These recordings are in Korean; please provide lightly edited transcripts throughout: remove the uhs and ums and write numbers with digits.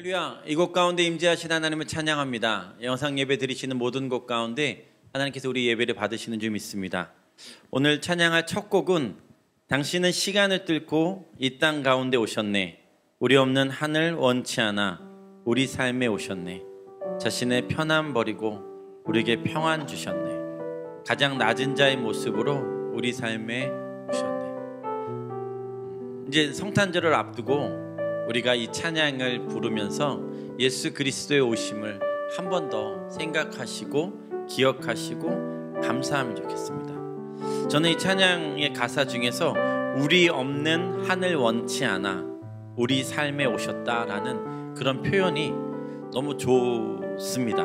할렐루야. 이곳 가운데 임재하신 하나님을 찬양합니다. 영상 예배 드리시는 모든 곳 가운데 하나님께서 우리 예배를 받으시는 줄 믿습니다. 오늘 찬양할 첫 곡은 당신은 시간을 뚫고 이 땅 가운데 오셨네. 우리 없는 하늘 원치 않아 우리 삶에 오셨네. 자신의 편안 버리고 우리에게 평안 주셨네. 가장 낮은 자의 모습으로 우리 삶에 오셨네. 이제 성탄절을 앞두고 우리가 이 찬양을 부르면서 예수 그리스도의 오심을 한 번 더 생각하시고 기억하시고 감사하면 좋겠습니다. 저는 이 찬양의 가사 중에서 우리 없는 하늘 원치 않아 우리 삶에 오셨다라는 그런 표현이 너무 좋습니다.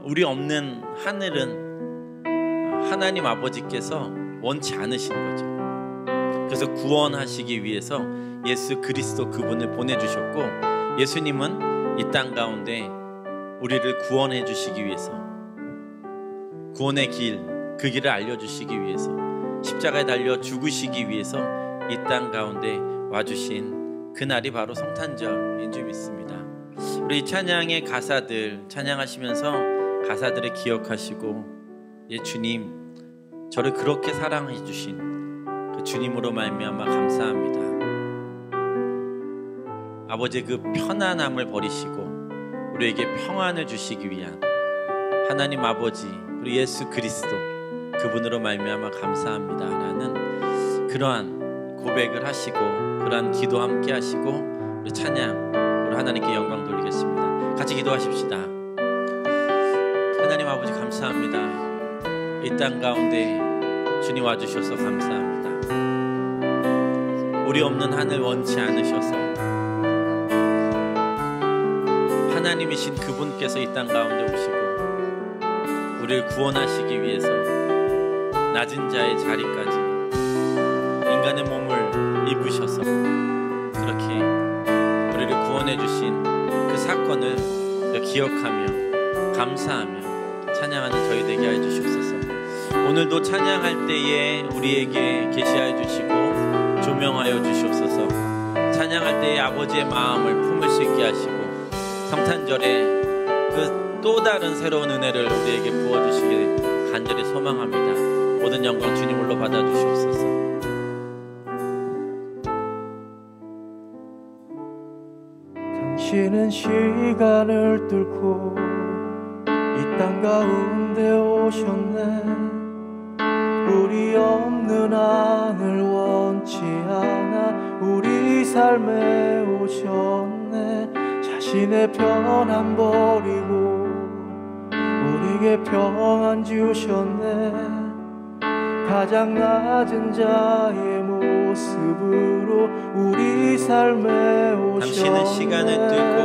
우리 없는 하늘은 하나님 아버지께서 원치 않으신 거죠. 그래서 구원하시기 위해서 예수 그리스도 그분을 보내주셨고, 예수님은 이 땅 가운데 우리를 구원해 주시기 위해서, 구원의 길, 그 길을 알려주시기 위해서, 십자가에 달려 죽으시기 위해서 이 땅 가운데 와주신 그날이 바로 성탄절인 줄 믿습니다. 우리 이 찬양의 가사들 찬양하시면서 가사들을 기억하시고, 예, 주님 저를 그렇게 사랑해 주신 그 주님으로 말미암아 감사합니다. 아버지의 그 편안함을 버리시고 우리에게 평안을 주시기 위한 하나님 아버지 그리고 예수 그리스도 그분으로 말미암아 감사합니다 라는 그러한 고백을 하시고, 그러한 기도 함께 하시고 우리 찬양으로 하나님께 영광 돌리겠습니다. 같이 기도하십시다. 하나님 아버지 감사합니다. 이 땅 가운데 주님 와주셔서 감사합니다. 우리 없는 하늘 원치 않으셔서 하나님이신 그분께서 이 땅 가운데 오시고 우리를 구원하시기 위해서 낮은 자의 자리까지 인간의 몸을 입으셔서 그렇게 우리를 구원해 주신 그 사건을 기억하며 감사하며 찬양하는 저희 되게 해 주시옵소서. 오늘도 찬양할 때에 우리에게 계시하여 주시고 조명하여 주시옵소서. 찬양할 때에 아버지의 마음을 품을 수 있게 하시고 성탄절에 그 또 다른 새로운 은혜를 우리에게 부어주시길 간절히 소망합니다. 모든 영광 주님으로 받아주시옵소서. 당신은 시간을 뚫고 이 땅 가운데 오셨네. 우리 없는 하늘 원치 않아 우리 삶에 오셨네. 자신의 편안 버리고 우리에게 평안 주셨네. 가장 낮은 자의 모습으로 우리 삶에 오셨네. 당신은 시간을 뚫고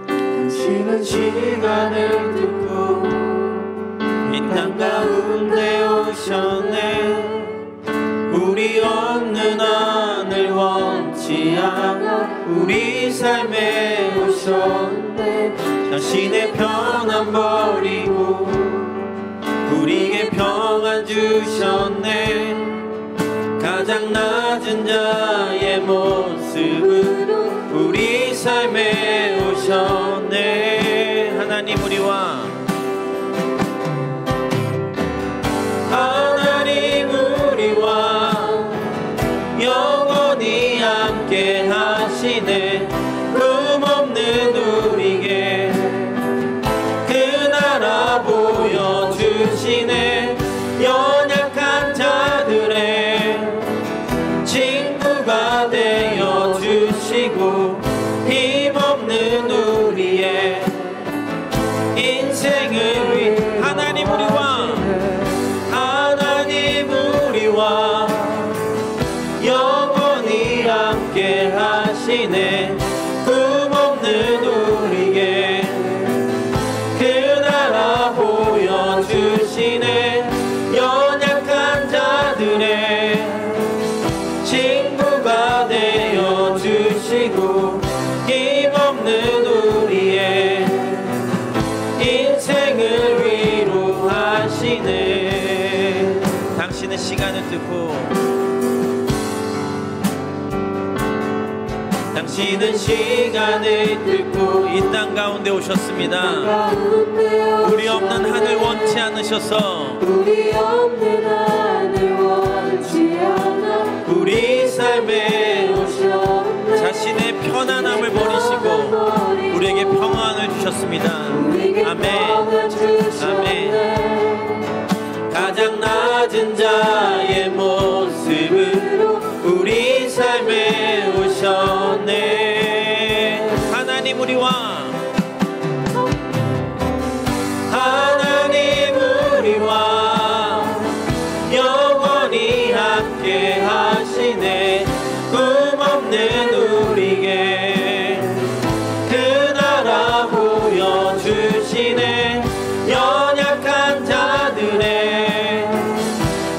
당신은 시간을 뚫고 이 땅 가운데 오셨네. 우리 없는 하늘 원치 않아 우리 삶에 오셨네. 당신의 편안 버리고 우리에게 평안 주셨네. 가장 낮은 자의 모습으로 우리 삶에 오셨네. 하나님 우리와 영원히 함께 하시네. 꿈없는 우리에게 그 나라 보여주시네. 연약한 자들의 친구가 되어주시고 힘없는 우리의 인생을 위해 하나님 우리와 영원히 함께 하시네. 꿈없는 우리에게 그 나라 보여주시네. 연약한 자들의 친구가 되어주시고 힘없는 우리의 인생을 위로하시네. 당신은 시간을 뚫고 당신은 시간을 뚫고 이 땅 가운데 오셨습니다. 우리 없는 하늘 원치 않으셔서 우리 없는 하늘 원치 않아 우리 삶에 오셨네. 자신의 편안함을 버리시고 우리에게 평안을 주셨습니다. 아멘. 아멘. 가장 낮은 자의 모습으로 우리 삶에 오셨네. 하나님 우리와 영원히 함께 하시네. 꿈 없는 우리에게 그 나라 보여주시네. 연약한 자들의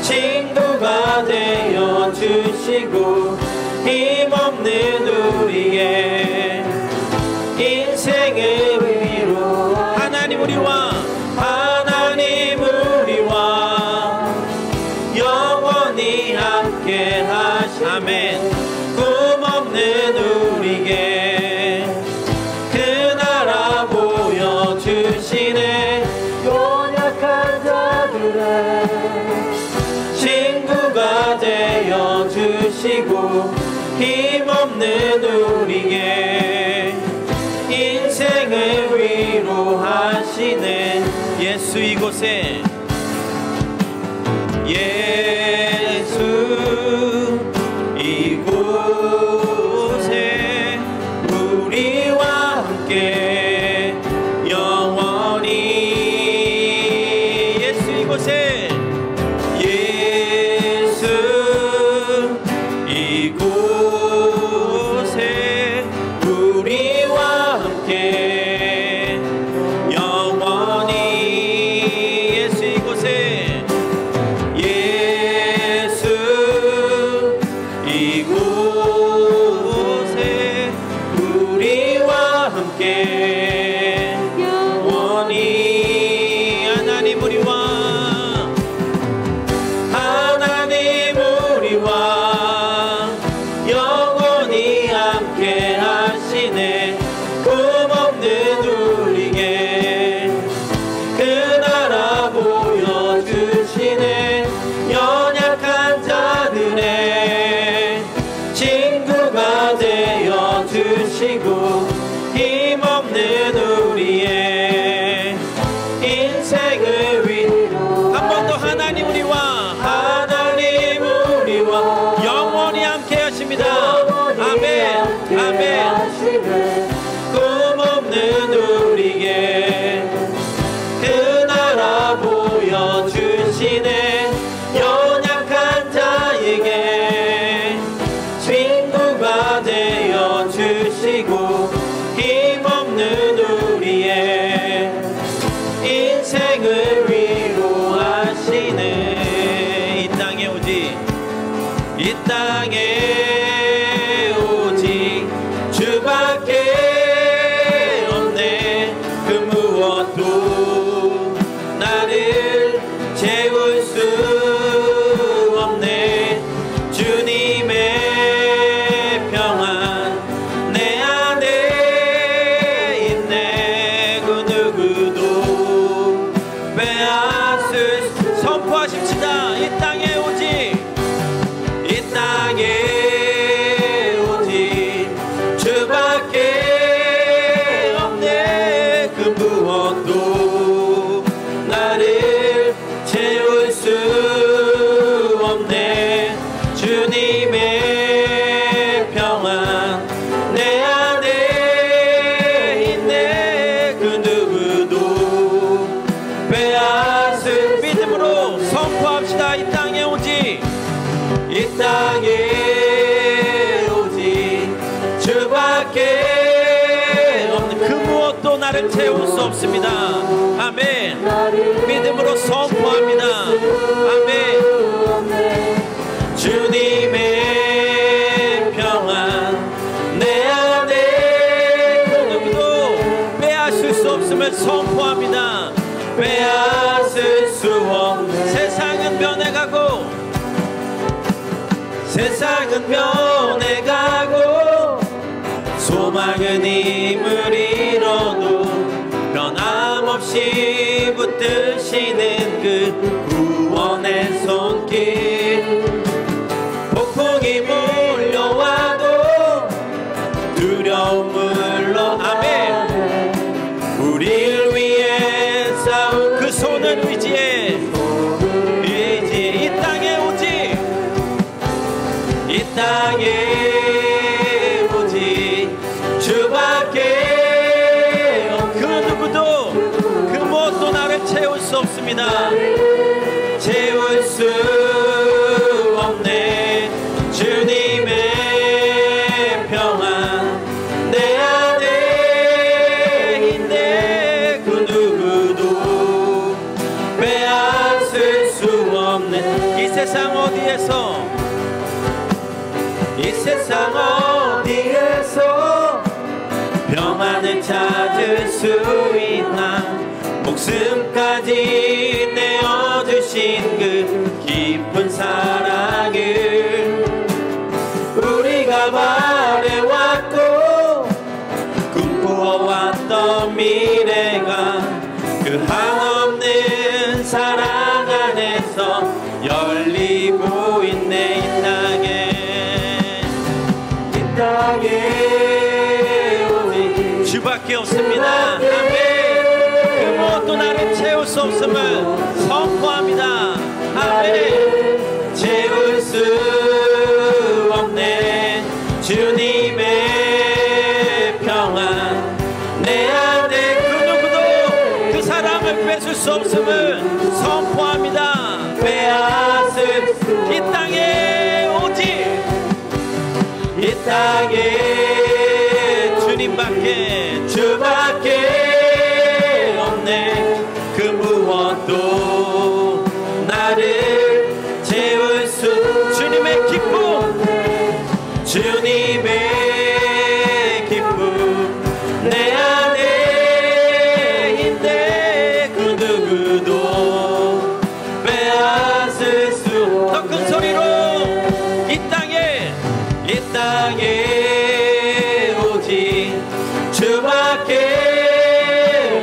친구가 되어주시고 힘없는 우리의 인생을 위로 하나님 우리와 영원히 함께 하시 아멘. 꿈 없는 우리에게 그 나라 보여주시네. 연약한 자들의 친구가 되어주시고 힘없는 우리에게 인생을 위로하시네. 예수 이곳에 예수 이곳에 우리와 함께 영원히 예수 이곳에 예수 이곳에 우리와 함께 영원히 예수 이곳에 이곳에 우리와 함께 영원히 하나님 우리와 영원히 함께 하시네. 꿈 없는 우리에게 그 나라 보여주시네. 연약한 자들의 친구가 되어주시고 힘없는 우리의 인생을 위로 한 번 더 하나님 우리와 영원히 함께 하십니다. 아멘 아멘. 꿈 없는 우리에게 그 나라 보여주시네. 연약한 자에게 친구가 되어주시고 힘없는 우리의 인생을 위로하시네. 이 땅에 오직 주밖에 없네. 그 무엇도 나를 채울 수 없네. 주님의 평안 내 안에 있네. 그 누구도 빼앗을 선포하십시다. 이 땅에 오직 주밖에 없네. 그 무엇도 나를 채울 수 없네. 주님의 평안 내 안에 있네. 그 누구도 빼앗을 믿음으로 선포합시다. 이 땅에 오직 주밖에 없는 그 무엇도 나를 채울 수 없습니다. 아멘. 믿음으로 선포합니다. 아멘. 주님의 평안 내 안에 그 누구도 빼앗을 수 없음을 선포합니다. 빼앗을 수 없는 세상은 변해가고 조막은 힘을 잃어도 변함없이 붙드시는 그 구원의 손길. 폭풍이 몰려와도 두려움 물러. 아멘. 우리를 위해 싸운 그 손을 의지해 이 땅에 오직 이 땅에 오직 주밖에 그 누구도 그 무엇도 나를 채울 수 없습니다. 채울 수 없네. 주님의 평안 내 안에 있네. 그 누구도 빼앗을 수 없네. 이 세상 어디에서 이 세상 어디에서 평안을 찾을 수 있나. 목숨까지 내어주신 그 깊은 사랑을 우리가 바래왔고 꿈꾸어왔던 미래가 그 한없는 사랑 안에서 열리고 있네. 이 땅에 오직 주밖에 없습니다. 아멘. 그 무엇도 나를 채울 수 없음을 선포합니다. 아멘. 채울 수 없네. 주님의 평안 내 안에 그 누구도 그 사랑을 뺏을 수 없음을 선포합니다. 빼앗을 이 땅에 오직 이 땅에 주님밖에 주밖에 없네. 그 무엇도 나를 채울 수. 주님의 기쁨 주님의 기쁨 내 안에 있네. 그 누구도 빼앗을 수. 더 큰 소리로 이 땅에 오직 주밖에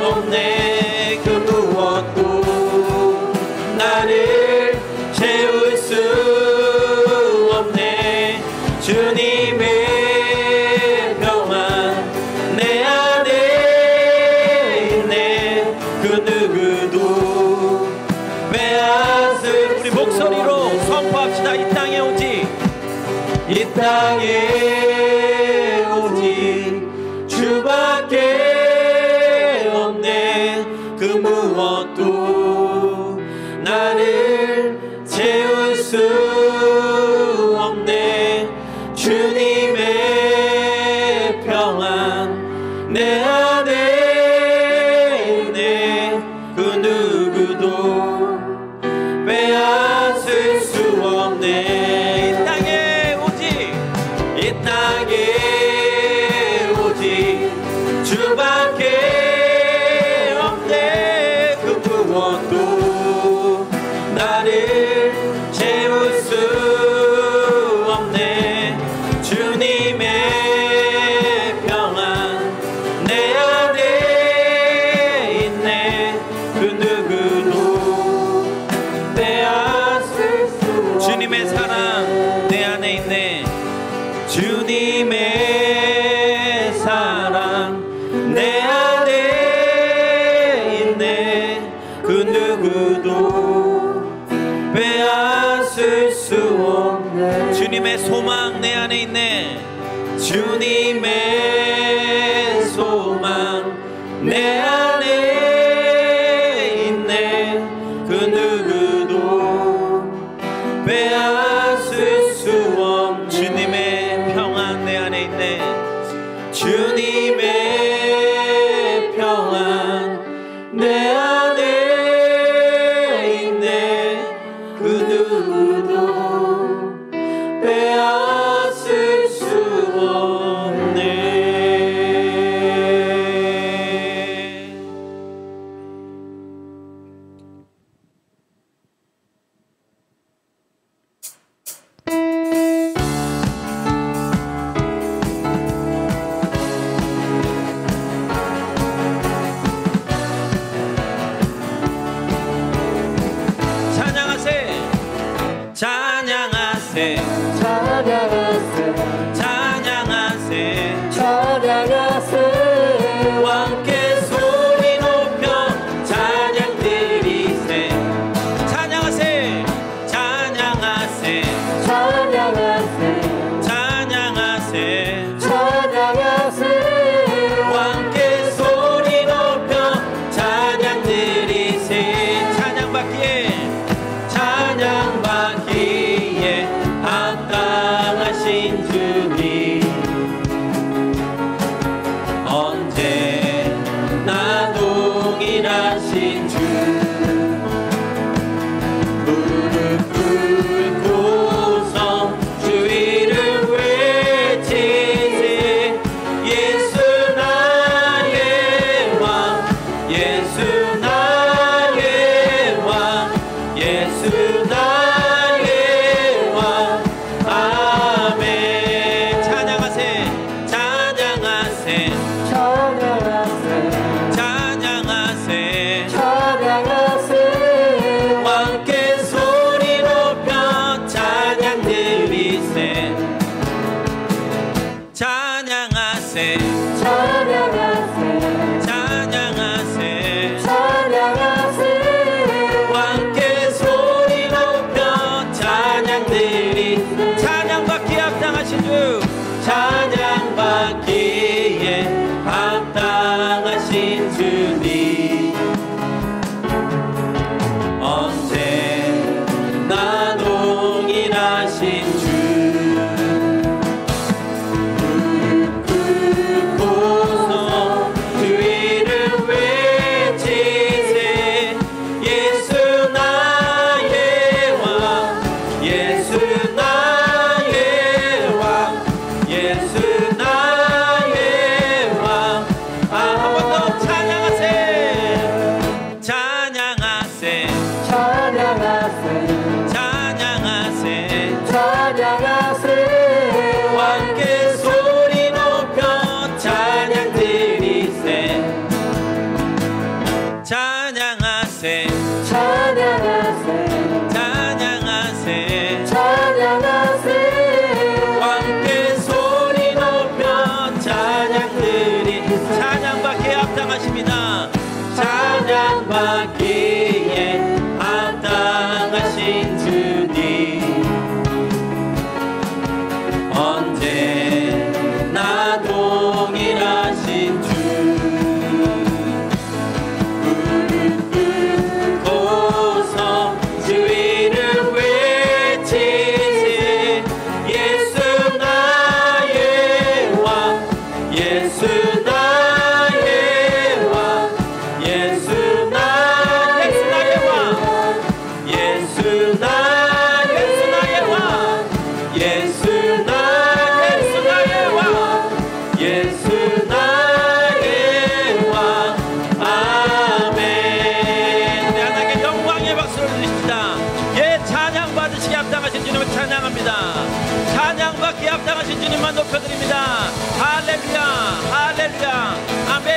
없네. 그 무엇도 나를 채울 수 없네. 주님의 평안 내 안에 있네. 그 누구도 빼앗을. 우리 목소리로 선포합시다. 이 땅에 오직 이 땅에 오직 주밖에 없네. 그 무엇도 나를 채울 수 없네. 주님의 평안 내 안에 있네. 그 누구도 빼앗을 수 없네. 이 땅에 오직 주밖에 없네. 그 무엇도 나를 채울 수 없네. 주님의 평안 내 안에 있네. 그 누구도 빼앗을 수 없네. 주님의 사랑 내 안에 있네. 주님의 사랑 내 안에 있네. 그 누구도 빼앗을 수 없네. 주님의 소망 내 안에 있네. 주님의 소망 내 안에 있네. 그 누구도 빼앗을 수 없네. 주님의 평안 내 안에 있네. 주님의 평안 내 안에 있네. 그 누구도 빼앗을 수 없네. 예수 나의 왕 예수 나의 왕 아멘 찬양하세 찬양하세 찬양하세 찬양하세 왕께 소리 높여 찬양 드리세 찬양하세 찬양하세 찬양하세 찬양하세 왕께 소리 높여 찬양 드리 찬양받기에 합당하신 주 찬양받기에 합당하신 주님 언제나 동일하신 주 굽고서 주 이름 외치세 예수 나의 왕 예수 나의 왕 예수 나의 왕 한 번 더 찬양하세 찬양하세 찬양하세 찬양하세 찬양하세 왕께 소리 높여 찬양 드리세 찬양하세 찬양하세 찬양하세 찬양하세 왕께 소리 높여 찬양 드리 찬양받기에 합당하십니다 찬양받기에 합당하신 주님 언제나 동일하신 주 굽고서 주 이름 외치세 예수 나의 왕 예수 나의 왕 예수 나의 왕 예수 나의 왕 예수 나의 왕 예수 나의 왕 아멘 내 하나님께 영광의 박수를 드립니다 예 찬양 받으시기 합당하신 주님을 찬양합니다 찬양받기에 합당하신 주님만 높여드립니다 할렐루야 할렐루야 아멘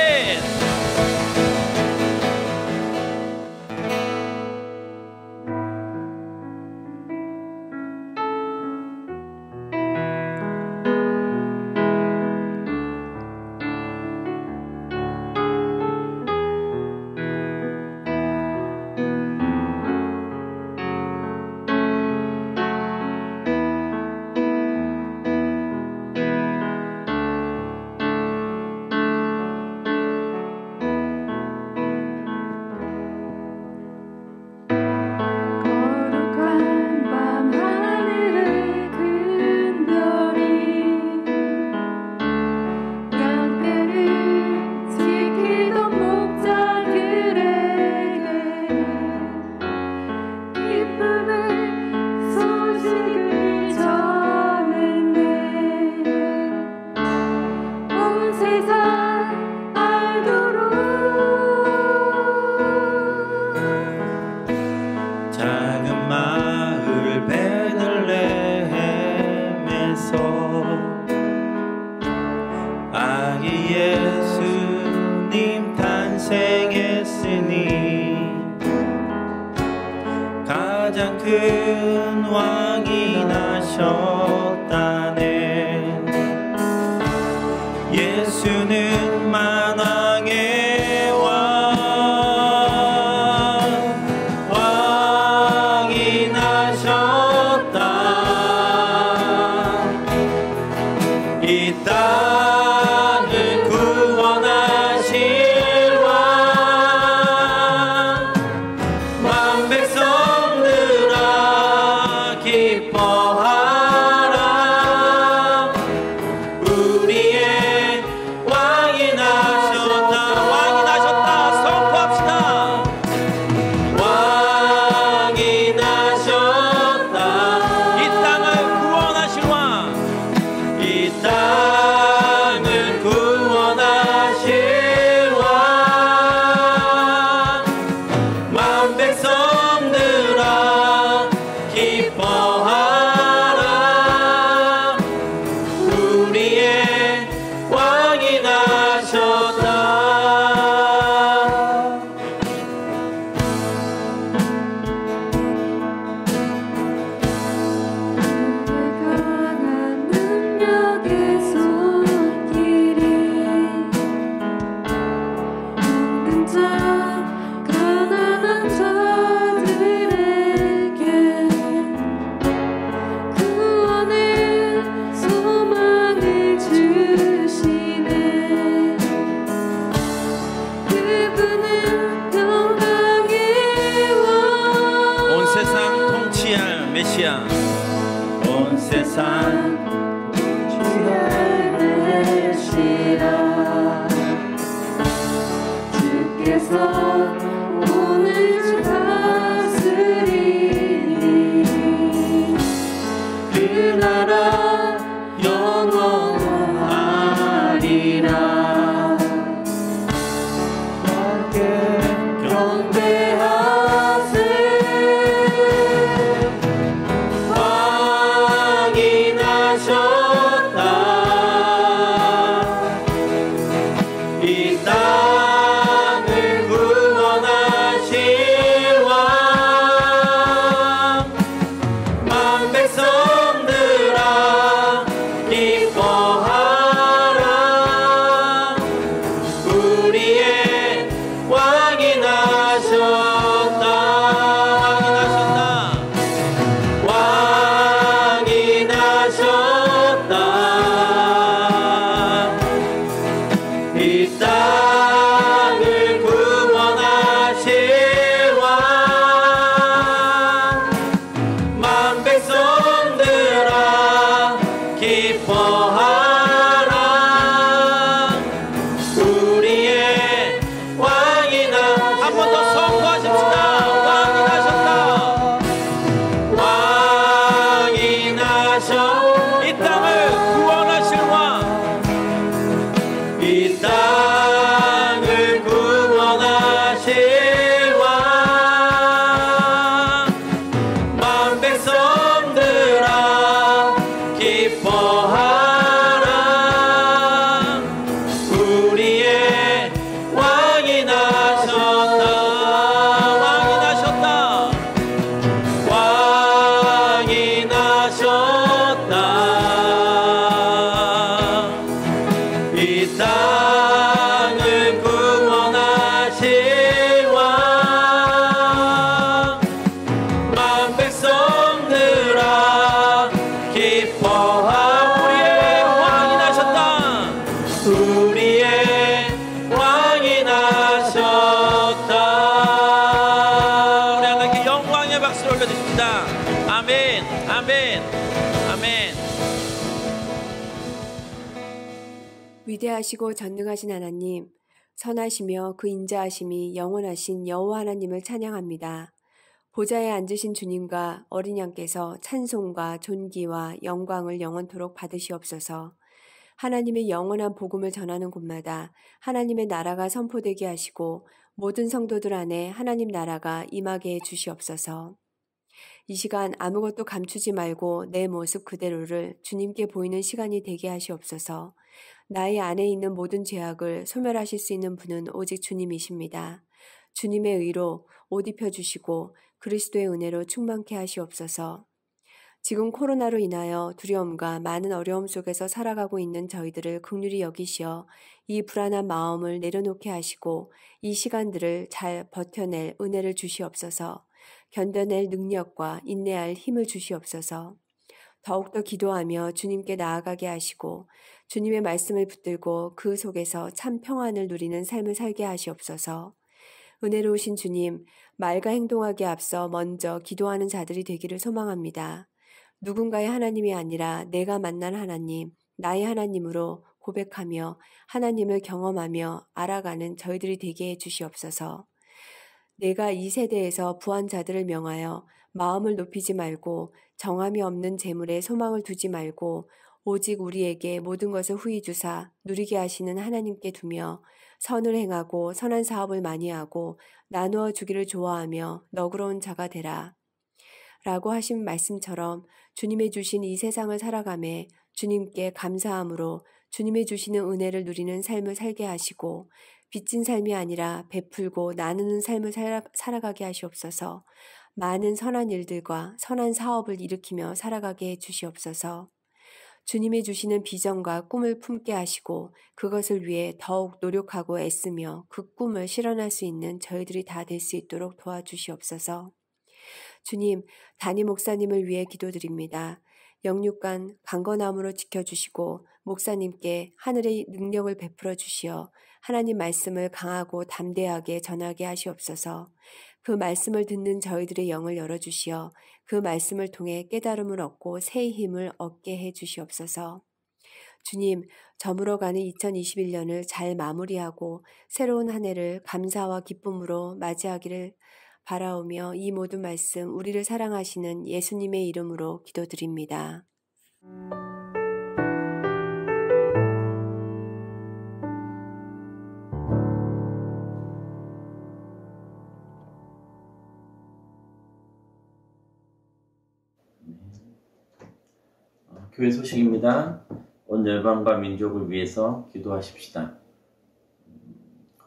가장 큰 왕이 나셨다네. 예수는 만왕의 왕이 나셨다. 이 땅을 구원하실 왕, 만 백성들아 기뻐하라. 할렐루야. 온 세상 주시라 주께서 오늘 다스리니 그 나라 영원하리라. 함께 경배하세. 왕이 나셨다. 이 땅을 구원하실 왕. 만 백성들아 기뻐하라. 우리의 왕이 나셨다. 왕이 나셨다. 이 땅을 구원하실 왕. 만 백성들아 기뻐하라. 우리의 왕이 한 번 더 선포하십시다. 왕이 나셨다. 왕이 나셔. 이 땅을 구원하실 왕. 이 땅을 구원하실 왕. 만 백성들아 기뻐하라. 우리의 왕이 나셨다. 왕이 나셨다. 왕이 나셨다. 이 땅을 구원하실 왕. 만 백성들아 기뻐하라. 우리의 왕이 나셨다. 우리의 왕이 나셨다. 우리 하나님께 영광의 박수를 올려주십시다. 아멘, 아멘, 아멘. 위대하시고 전능하신 하나님, 선하시며 그 인자하심이 영원하신 여호와 하나님을 찬양합니다. 보좌에 앉으신 주님과 어린 양께서 찬송과 존귀와 영광을 영원토록 받으시옵소서. 하나님의 영원한 복음을 전하는 곳마다 하나님의 나라가 선포되게 하시고 모든 성도들 안에 하나님 나라가 임하게 해 주시옵소서. 이 시간 아무것도 감추지 말고 내 모습 그대로를 주님께 보이는 시간이 되게 하시옵소서. 나의 안에 있는 모든 죄악을 소멸하실 수 있는 분은 오직 주님이십니다. 주님의 의로 옷 입혀주시고 그리스도의 은혜로 충만케 하시옵소서. 지금 코로나로 인하여 두려움과 많은 어려움 속에서 살아가고 있는 저희들을 긍휼히 여기시어 이 불안한 마음을 내려놓게 하시고 이 시간들을 잘 버텨낼 은혜를 주시옵소서. 견뎌낼 능력과 인내할 힘을 주시옵소서. 더욱더 기도하며 주님께 나아가게 하시고 주님의 말씀을 붙들고 그 속에서 참 평안을 누리는 삶을 살게 하시옵소서. 은혜로우신 주님, 말과 행동하기에 앞서 먼저 기도하는 자들이 되기를 소망합니다. 누군가의 하나님이 아니라 내가 만난 하나님, 나의 하나님으로 고백하며 하나님을 경험하며 알아가는 저희들이 되게 해 주시옵소서. 내가 이 세대에서 부한 자들을 명하여 마음을 높이지 말고 정함이 없는 재물에 소망을 두지 말고 오직 우리에게 모든 것을 후히 주사 누리게 하시는 하나님께 두며 선을 행하고 선한 사업을 많이 하고 나누어 주기를 좋아하며 너그러운 자가 되라. 라고 하신 말씀처럼 주님의 주신 이 세상을 살아가매 주님께 감사함으로 주님의 주시는 은혜를 누리는 삶을 살게 하시고 빚진 삶이 아니라 베풀고 나누는 삶을 살아가게 하시옵소서. 많은 선한 일들과 선한 사업을 일으키며 살아가게 해 주시옵소서. 주님이 주시는 비전과 꿈을 품게 하시고 그것을 위해 더욱 노력하고 애쓰며 그 꿈을 실현할 수 있는 저희들이 다 될 수 있도록 도와주시옵소서. 주님, 담임 목사님을 위해 기도드립니다. 영육간 강건함으로 지켜주시고 목사님께 하늘의 능력을 베풀어 주시어 하나님 말씀을 강하고 담대하게 전하게 하시옵소서. 그 말씀을 듣는 저희들의 영을 열어주시어 그 말씀을 통해 깨달음을 얻고 새 힘을 얻게 해 주시옵소서. 주님, 저물어가는 2021년을 잘 마무리하고 새로운 한 해를 감사와 기쁨으로 맞이하기를 바라오며 이 모든 말씀 우리를 사랑하시는 예수님의 이름으로 기도드립니다. 교회 소식입니다. 온 열방과 민족을 위해서 기도하십시다.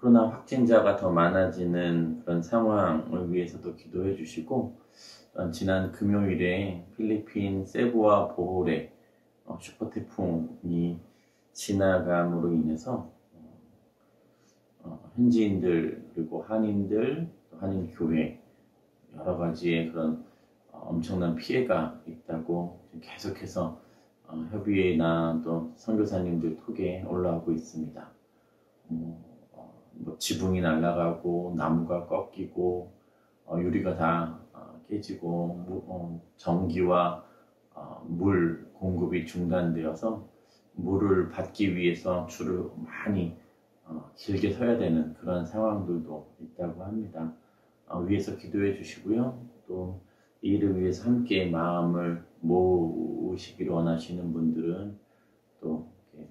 코로나 확진자가 더 많아지는 그런 상황을 위해서도 기도해 주시고, 지난 금요일에 필리핀 세부와 보홀에 슈퍼태풍이 지나감으로 인해서 현지인들 그리고 한인들, 한인교회 여러 가지의 그런 엄청난 피해가 있다고 계속해서 협의회나 또 선교사님들 톡에 올라오고 있습니다. 지붕이 날아가고 나무가 꺾이고 유리가 다 깨지고 전기와 물 공급이 중단되어서 물을 받기 위해서 줄을 많이 길게 서야 되는 그런 상황들도 있다고 합니다. 위에서 기도해 주시고요. 또 이 일을 위해서 함께 마음을 모으시기를 원하시는 분들은 또 이렇게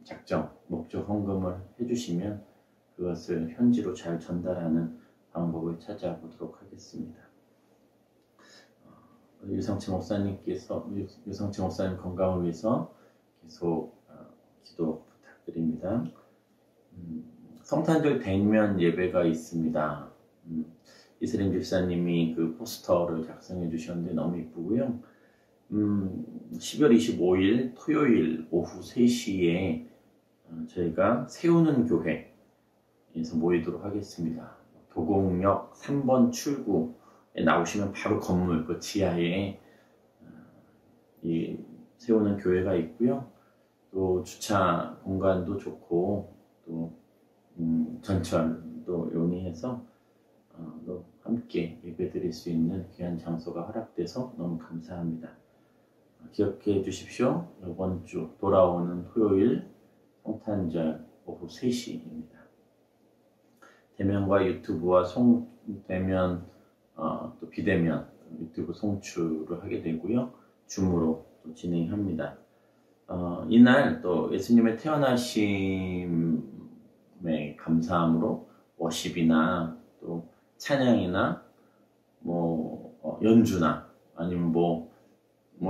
작정, 목적 헌금을 해주시면 그것을 현지로 잘 전달하는 방법을 찾아보도록 하겠습니다. 유성채 목사님 건강을 위해서 계속 기도 부탁드립니다. 성탄절 대면 예배가 있습니다. 이슬림 집사님이 그 포스터를 작성해 주셨는데 너무 이쁘고요. 12월 25일 토요일 오후 3시에 저희가 세우는 교회에서 모이도록 하겠습니다. 도곡역 3번 출구에 나오시면 바로 건물 그 지하에 이 세우는 교회가 있고요. 또 주차 공간도 좋고 또 전철도 용이해서 또 함께 예배드릴 수 있는 귀한 장소가 허락돼서 너무 감사합니다. 기억해 주십시오. 이번 주 돌아오는 토요일 성탄절 오후 3시입니다. 대면과 유튜브와 대면 또 비대면 유튜브 송출을 하게 되고요. 줌으로 또 진행합니다. 이날 또 예수님의 태어나심에 감사함으로 워십이나 또 찬양이나 연주나 아니면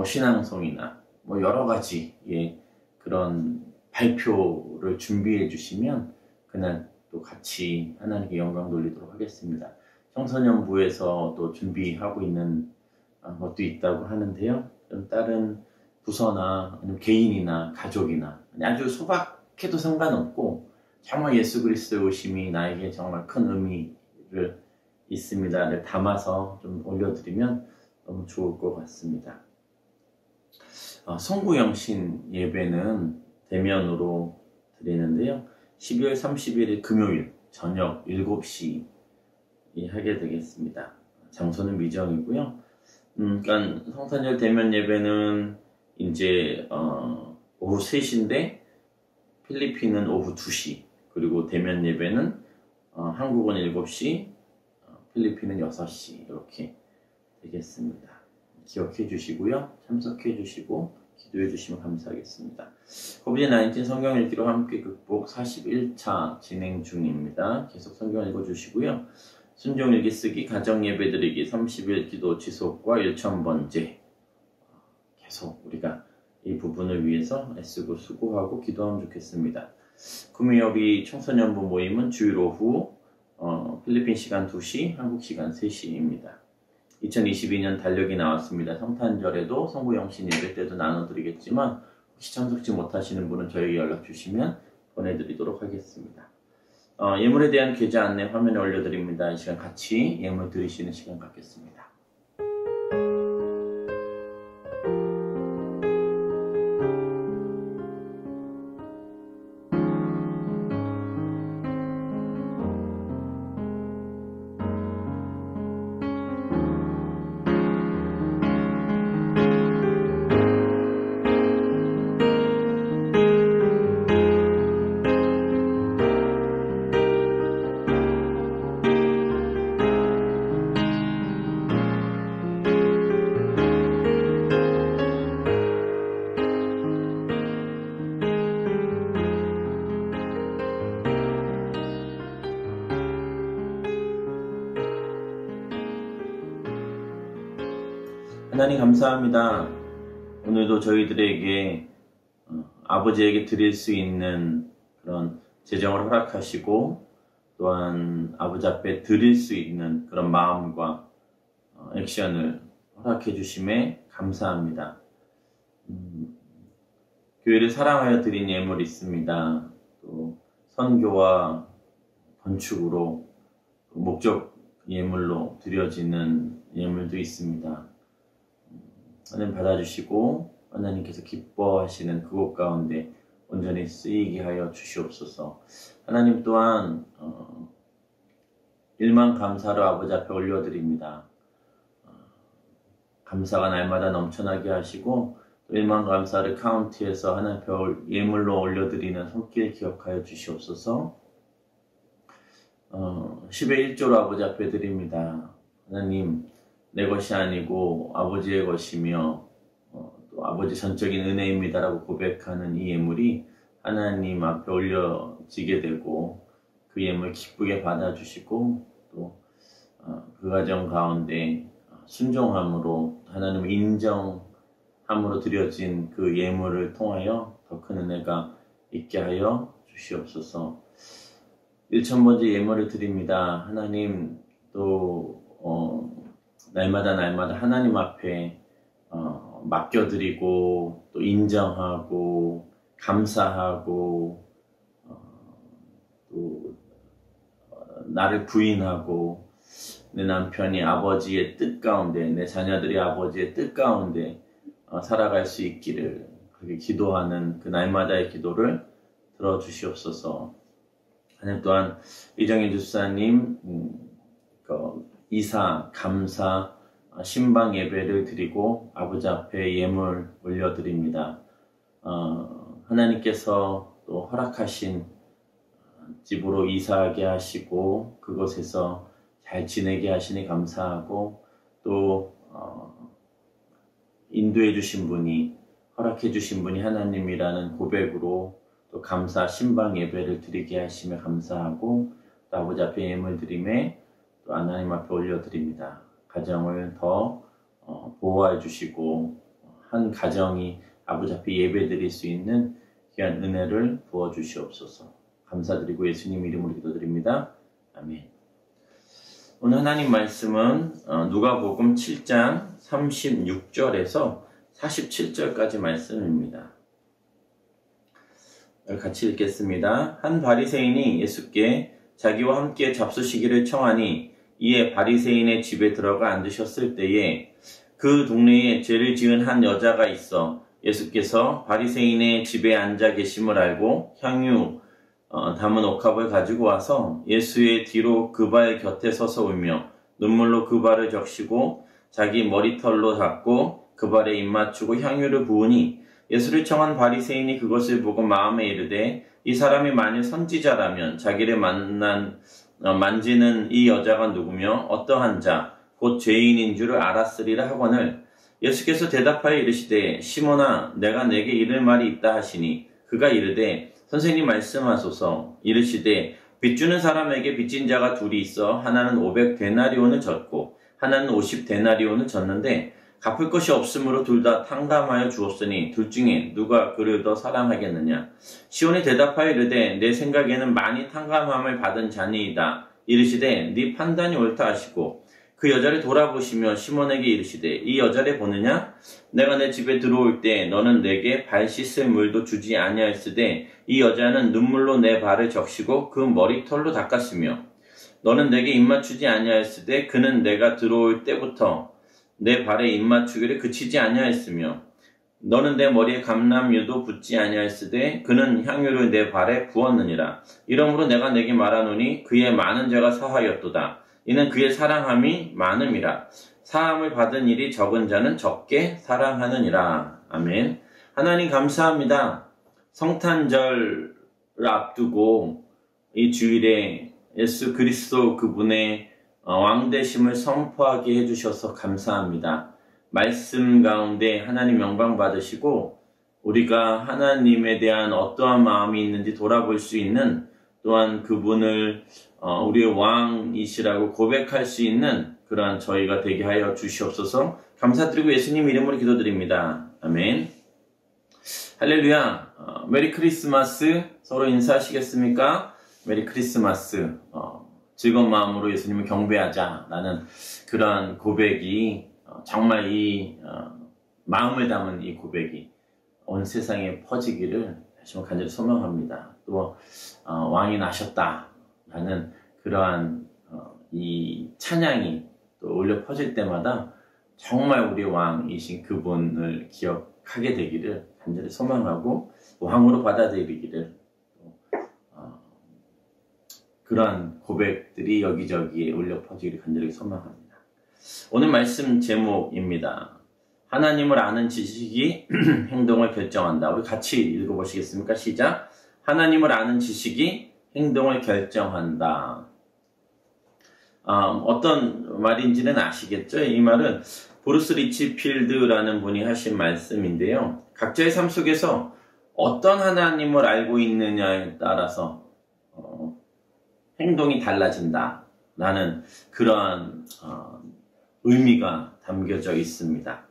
신앙송이나 여러 가지의 그런 발표를 준비해 주시면 그날 또 같이 하나님께 영광 돌리도록 하겠습니다. 청소년부에서 또 준비하고 있는 것도 있다고 하는데요. 다른 부서나 아니면 개인이나 가족이나 아주 소박해도 상관없고 정말 예수 그리스도의 오심이 나에게 정말 큰 의미를 있습니다를 담아서 좀 올려드리면 너무 좋을 것 같습니다. 송구영신 예배는 대면으로 드리는데요. 12월 31일 금요일 저녁 7시 하게 되겠습니다. 장소는 미정이고요. 그러니까 성탄절 대면 예배는 이제 오후 3시인데 필리핀은 오후 2시 그리고 대면 예배는 한국은 7시 필리핀은 6시 이렇게 되겠습니다. 기억해 주시고요. 참석해 주시고 기도해 주시면 감사하겠습니다. COVID-19 성경 읽기로 함께 극복 41차 진행 중입니다. 계속 성경 읽어 주시고요. 순종 일기 쓰기, 가정 예배 드리기, 30일 기도 지속과 1000번째 계속 우리가 이 부분을 위해서 애쓰고 수고하고 기도하면 좋겠습니다. 구미여비 청소년부 모임은 주일 오후 필리핀 시간 2시, 한국 시간 3시입니다. 2022년 달력이 나왔습니다. 성탄절에도 성구영신 예배 때도 나눠드리겠지만 혹시 참석지 못하시는 분은 저에게 연락 주시면 보내드리도록 하겠습니다. 예물에 대한 계좌 안내 화면에 올려드립니다. 이 시간 같이 예물 드리시는 시간 갖겠습니다. 하나님 감사합니다. 오늘도 저희들에게 아버지에게 드릴 수 있는 그런 재정을 허락하시고 또한 아버지 앞에 드릴 수 있는 그런 마음과 액션을 허락해 주심에 감사합니다. 교회를 사랑하여 드린 예물이 있습니다. 또 선교와 건축으로 목적 예물로 드려지는 예물도 있습니다. 하나님 받아주시고 하나님께서 기뻐하시는 그곳 가운데 온전히 쓰이게 하여 주시옵소서. 하나님 또한 일만 감사로 아버지 앞에 올려드립니다. 감사가 날마다 넘쳐나게 하시고 일만 감사를 카운티에서 하나님 앞에 예물로 올려드리는 손길 기억하여 주시옵소서. 10의 1조로 아버지 앞에 드립니다. 하나님 내 것이 아니고 아버지의 것이며 또 아버지 전적인 은혜입니다라고 고백하는 이 예물이 하나님 앞에 올려지게 되고 그 예물 기쁘게 받아주시고 또 그 가정 가운데 순종함으로 하나님을 인정함으로 드려진 그 예물을 통하여 더 큰 은혜가 있게 하여 주시옵소서. 1000번째 예물을 드립니다. 하나님 또 날마다 하나님 앞에 맡겨드리고 또 인정하고 감사하고 또 나를 부인하고 내 남편이 아버지의 뜻 가운데 내 자녀들이 아버지의 뜻 가운데 살아갈 수 있기를 그렇게 기도하는 그 날마다의 기도를 들어주시옵소서. 하나님 또한 이정희 주사님 이사, 감사, 신방 예배를 드리고 아버지 앞에 예물 올려드립니다. 하나님께서 또 허락하신 집으로 이사하게 하시고 그곳에서 잘 지내게 하시니 감사하고 또 인도해 주신 분이 허락해 주신 분이 하나님이라는 고백으로 또 감사 신방 예배를 드리게 하시며 감사하고 또 아버지 앞에 예물 드림에 또 하나님 앞에 올려드립니다. 가정을 더 보호해 주시고 한 가정이 아버지 앞에 예배 드릴 수 있는 귀한 은혜를 부어 주시옵소서. 감사드리고 예수님 이름으로 기도드립니다. 아멘. 오늘 하나님 말씀은 누가복음 7장 36절에서 47절까지 말씀입니다. 같이 읽겠습니다. 한 바리새인이 예수께 자기와 함께 잡수시기를 청하니 이에 바리새인의 집에 들어가 앉으셨을 때에 그 동네에 죄를 지은 한 여자가 있어 예수께서 바리새인의 집에 앉아 계심을 알고 향유 담은 옥합을 가지고 와서 예수의 뒤로 그 발 곁에 서서 울며 눈물로 그 발을 적시고 자기 머리털로 닦고 그 발에 입 맞추고 향유를 부으니 예수를 청한 바리새인이 그것을 보고 마음에 이르되 이 사람이 만일 선지자라면 자기를 만지는 이 여자가 누구며 어떠한 자 곧 죄인인 줄을 알았으리라 하거늘 예수께서 대답하여 이르시되 시몬아 내가 내게 이를 말이 있다 하시니 그가 이르되 선생님 말씀하소서. 이르시되 빚주는 사람에게 빚진 자가 둘이 있어 하나는 500데나리온을 졌고 하나는 50데나리온을 졌는데 갚을 것이 없으므로 둘 다 탕감하여 주었으니 둘 중에 누가 그를 더 사랑하겠느냐. 시온이 대답하여 이르되 내 생각에는 많이 탕감함을 받은 자니이다. 이르시되 네 판단이 옳다 하시고 그 여자를 돌아보시며 시몬에게 이르시되 이 여자를 보느냐? 내가 내 집에 들어올 때 너는 내게 발 씻을 물도 주지 아니하였으되 이 여자는 눈물로 내 발을 적시고 그 머리털로 닦았으며 너는 내게 입맞추지 아니하였으되 그는 내가 들어올 때부터 내 발에 입맞추기를 그치지 아니하였으며 너는 내 머리에 감람유도 붓지 아니하였으되 그는 향유를 내 발에 부었느니라. 이러므로 내가 내게 말하노니 그의 많은 죄가 사하였도다. 이는 그의 사랑함이 많음이라. 사함을 받은 일이 적은 자는 적게 사랑하느니라. 아멘. 하나님 감사합니다. 성탄절을 앞두고 이 주일에 예수 그리스도 그분의 왕되심을 선포하게 해주셔서 감사합니다. 말씀 가운데 하나님 영광 받으시고 우리가 하나님에 대한 어떠한 마음이 있는지 돌아볼 수 있는 또한 그분을 우리의 왕이시라고 고백할 수 있는 그러한 저희가 되게 하여 주시옵소서. 감사드리고 예수님 이름으로 기도드립니다. 아멘. 할렐루야. 메리 크리스마스. 서로 인사하시겠습니까? 메리 크리스마스. 즐거운 마음으로 예수님을 경배하자라는 그러한 고백이 정말 이 마음을 담은 이 고백이 온 세상에 퍼지기를 다시 한번 간절히 소망합니다. 또 왕이 나셨다라는 그러한 이 찬양이 또 울려 퍼질 때마다 정말 우리의 왕이신 그분을 기억하게 되기를 간절히 소망하고 왕으로 받아들이기를 그러한 고백들이 여기저기에 울려 퍼지기를 간절히 소망합니다. 오늘 말씀 제목입니다. 하나님을 아는 지식이 행동을 결정한다. 우리 같이 읽어보시겠습니까? 시작. 하나님을 아는 지식이 행동을 결정한다. 어떤 말인지는 아시겠죠? 이 말은 브루스 리치필드라는 분이 하신 말씀인데요. 각자의 삶 속에서 어떤 하나님을 알고 있느냐에 따라서 행동이 달라진다라는 그러한 의미가 담겨져 있습니다.